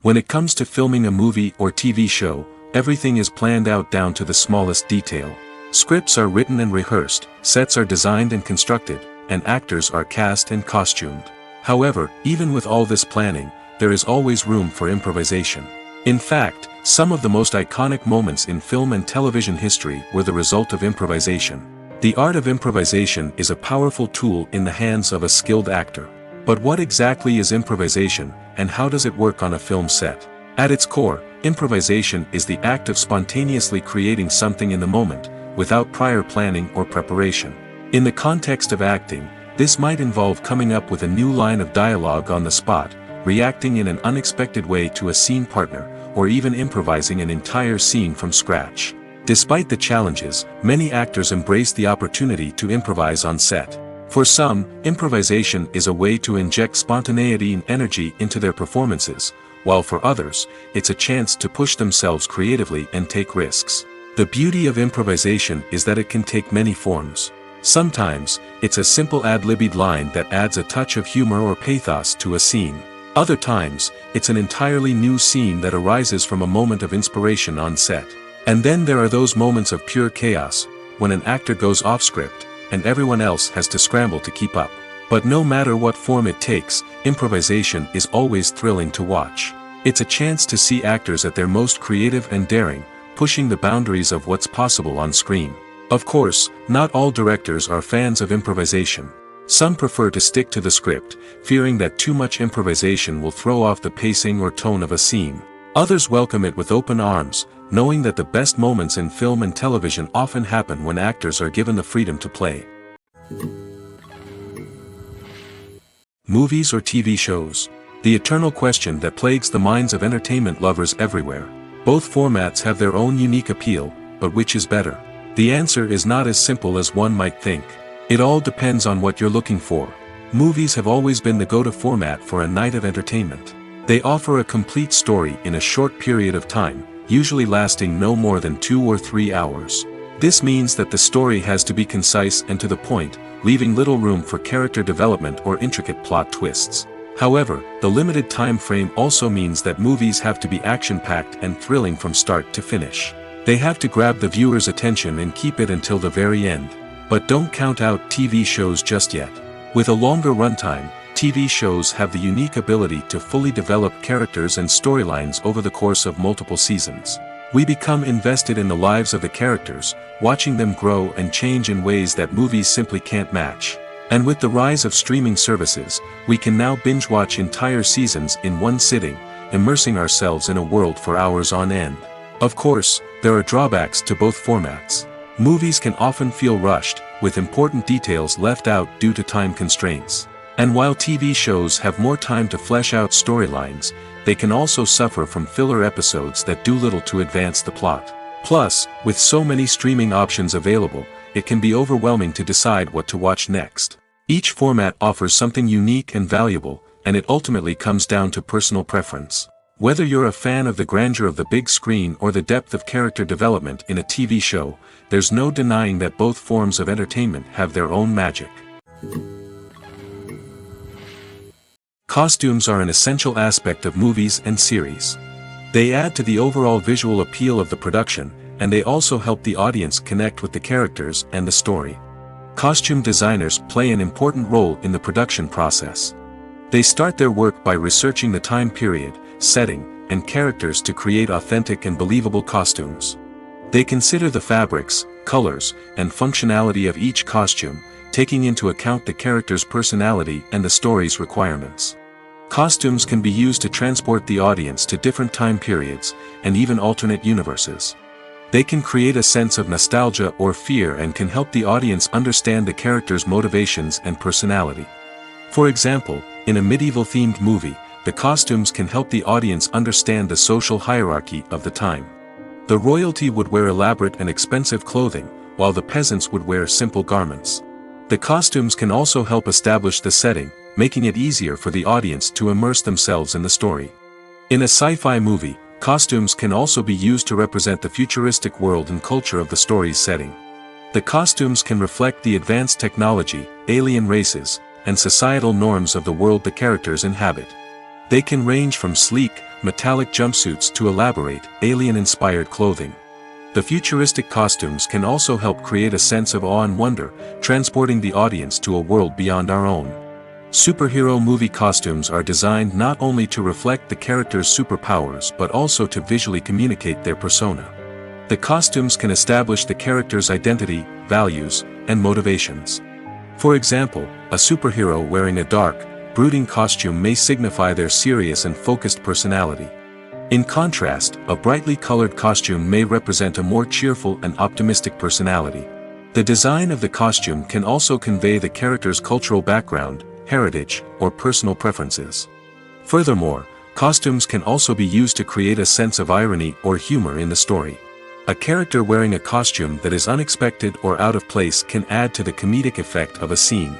Speaker 1: When it comes to filming a movie or TV show, everything is planned out down to the smallest detail. Scripts are written and rehearsed, sets are designed and constructed, and actors are cast and costumed. However, even with all this planning, there is always room for improvisation. In fact, some of the most iconic moments in film and television history were the result of improvisation. The art of improvisation is a powerful tool in the hands of a skilled actor. But what exactly is improvisation, and how does it work on a film set? At its core, improvisation is the act of spontaneously creating something in the moment, without prior planning or preparation. In the context of acting, this might involve coming up with a new line of dialogue on the spot, reacting in an unexpected way to a scene partner, or even improvising an entire scene from scratch. Despite the challenges, many actors embrace the opportunity to improvise on set. For some, improvisation is a way to inject spontaneity and energy into their performances, while for others, it's a chance to push themselves creatively and take risks. The beauty of improvisation is that it can take many forms. Sometimes, it's a simple ad-libbed line that adds a touch of humor or pathos to a scene. Other times, it's an entirely new scene that arises from a moment of inspiration on set. And then there are those moments of pure chaos, when an actor goes off script, and everyone else has to scramble to keep up. But no matter what form it takes, improvisation is always thrilling to watch. It's a chance to see actors at their most creative and daring, pushing the boundaries of what's possible on screen. Of course, not all directors are fans of improvisation. Some prefer to stick to the script, fearing that too much improvisation will throw off the pacing or tone of a scene. Others welcome it with open arms, knowing that the best moments in film and television often happen when actors are given the freedom to play. Movies or TV shows? The eternal question that plagues the minds of entertainment lovers everywhere. Both formats have their own unique appeal, but which is better? The answer is not as simple as one might think. It all depends on what you're looking for. Movies have always been the go-to format for a night of entertainment. They offer a complete story in a short period of time, usually lasting no more than 2 or 3 hours. This means that the story has to be concise and to the point, leaving little room for character development or intricate plot twists. However, the limited time frame also means that movies have to be action-packed and thrilling from start to finish. They have to grab the viewer's attention and keep it until the very end. But don't count out TV shows just yet. With a longer runtime, TV shows have the unique ability to fully develop characters and storylines over the course of multiple seasons. We become invested in the lives of the characters, watching them grow and change in ways that movies simply can't match. And with the rise of streaming services, we can now binge-watch entire seasons in one sitting, immersing ourselves in a world for hours on end. Of course, there are drawbacks to both formats. Movies can often feel rushed, with important details left out due to time constraints. And while TV shows have more time to flesh out storylines, they can also suffer from filler episodes that do little to advance the plot. Plus, with so many streaming options available, it can be overwhelming to decide what to watch next. Each format offers something unique and valuable, and it ultimately comes down to personal preference. Whether you're a fan of the grandeur of the big screen or the depth of character development in a TV show, there's no denying that both forms of entertainment have their own magic. Costumes are an essential aspect of movies and series. They add to the overall visual appeal of the production, and they also help the audience connect with the characters and the story. Costume designers play an important role in the production process. They start their work by researching the time period, setting, and characters to create authentic and believable costumes. They consider the fabrics, colors, and functionality of each costume, taking into account the character's personality and the story's requirements. Costumes can be used to transport the audience to different time periods, and even alternate universes. They can create a sense of nostalgia or fear and can help the audience understand the character's motivations and personality. For example, in a medieval-themed movie, the costumes can help the audience understand the social hierarchy of the time. The royalty would wear elaborate and expensive clothing, while the peasants would wear simple garments. The costumes can also help establish the setting, making it easier for the audience to immerse themselves in the story. In a sci-fi movie, costumes can also be used to represent the futuristic world and culture of the story's setting. The costumes can reflect the advanced technology, alien races, and societal norms of the world the characters inhabit. They can range from sleek, metallic jumpsuits to elaborate, alien-inspired clothing. The futuristic costumes can also help create a sense of awe and wonder, transporting the audience to a world beyond our own. Superhero movie costumes are designed not only to reflect the character's superpowers but also to visually communicate their persona. The costumes can establish the character's identity, values, and motivations. For example, a superhero wearing a dark, brooding costume may signify their serious and focused personality. In contrast, a brightly colored costume may represent a more cheerful and optimistic personality. The design of the costume can also convey the character's cultural background, heritage, or personal preferences. Furthermore, costumes can also be used to create a sense of irony or humor in the story. A character wearing a costume that is unexpected or out of place can add to the comedic effect of a scene.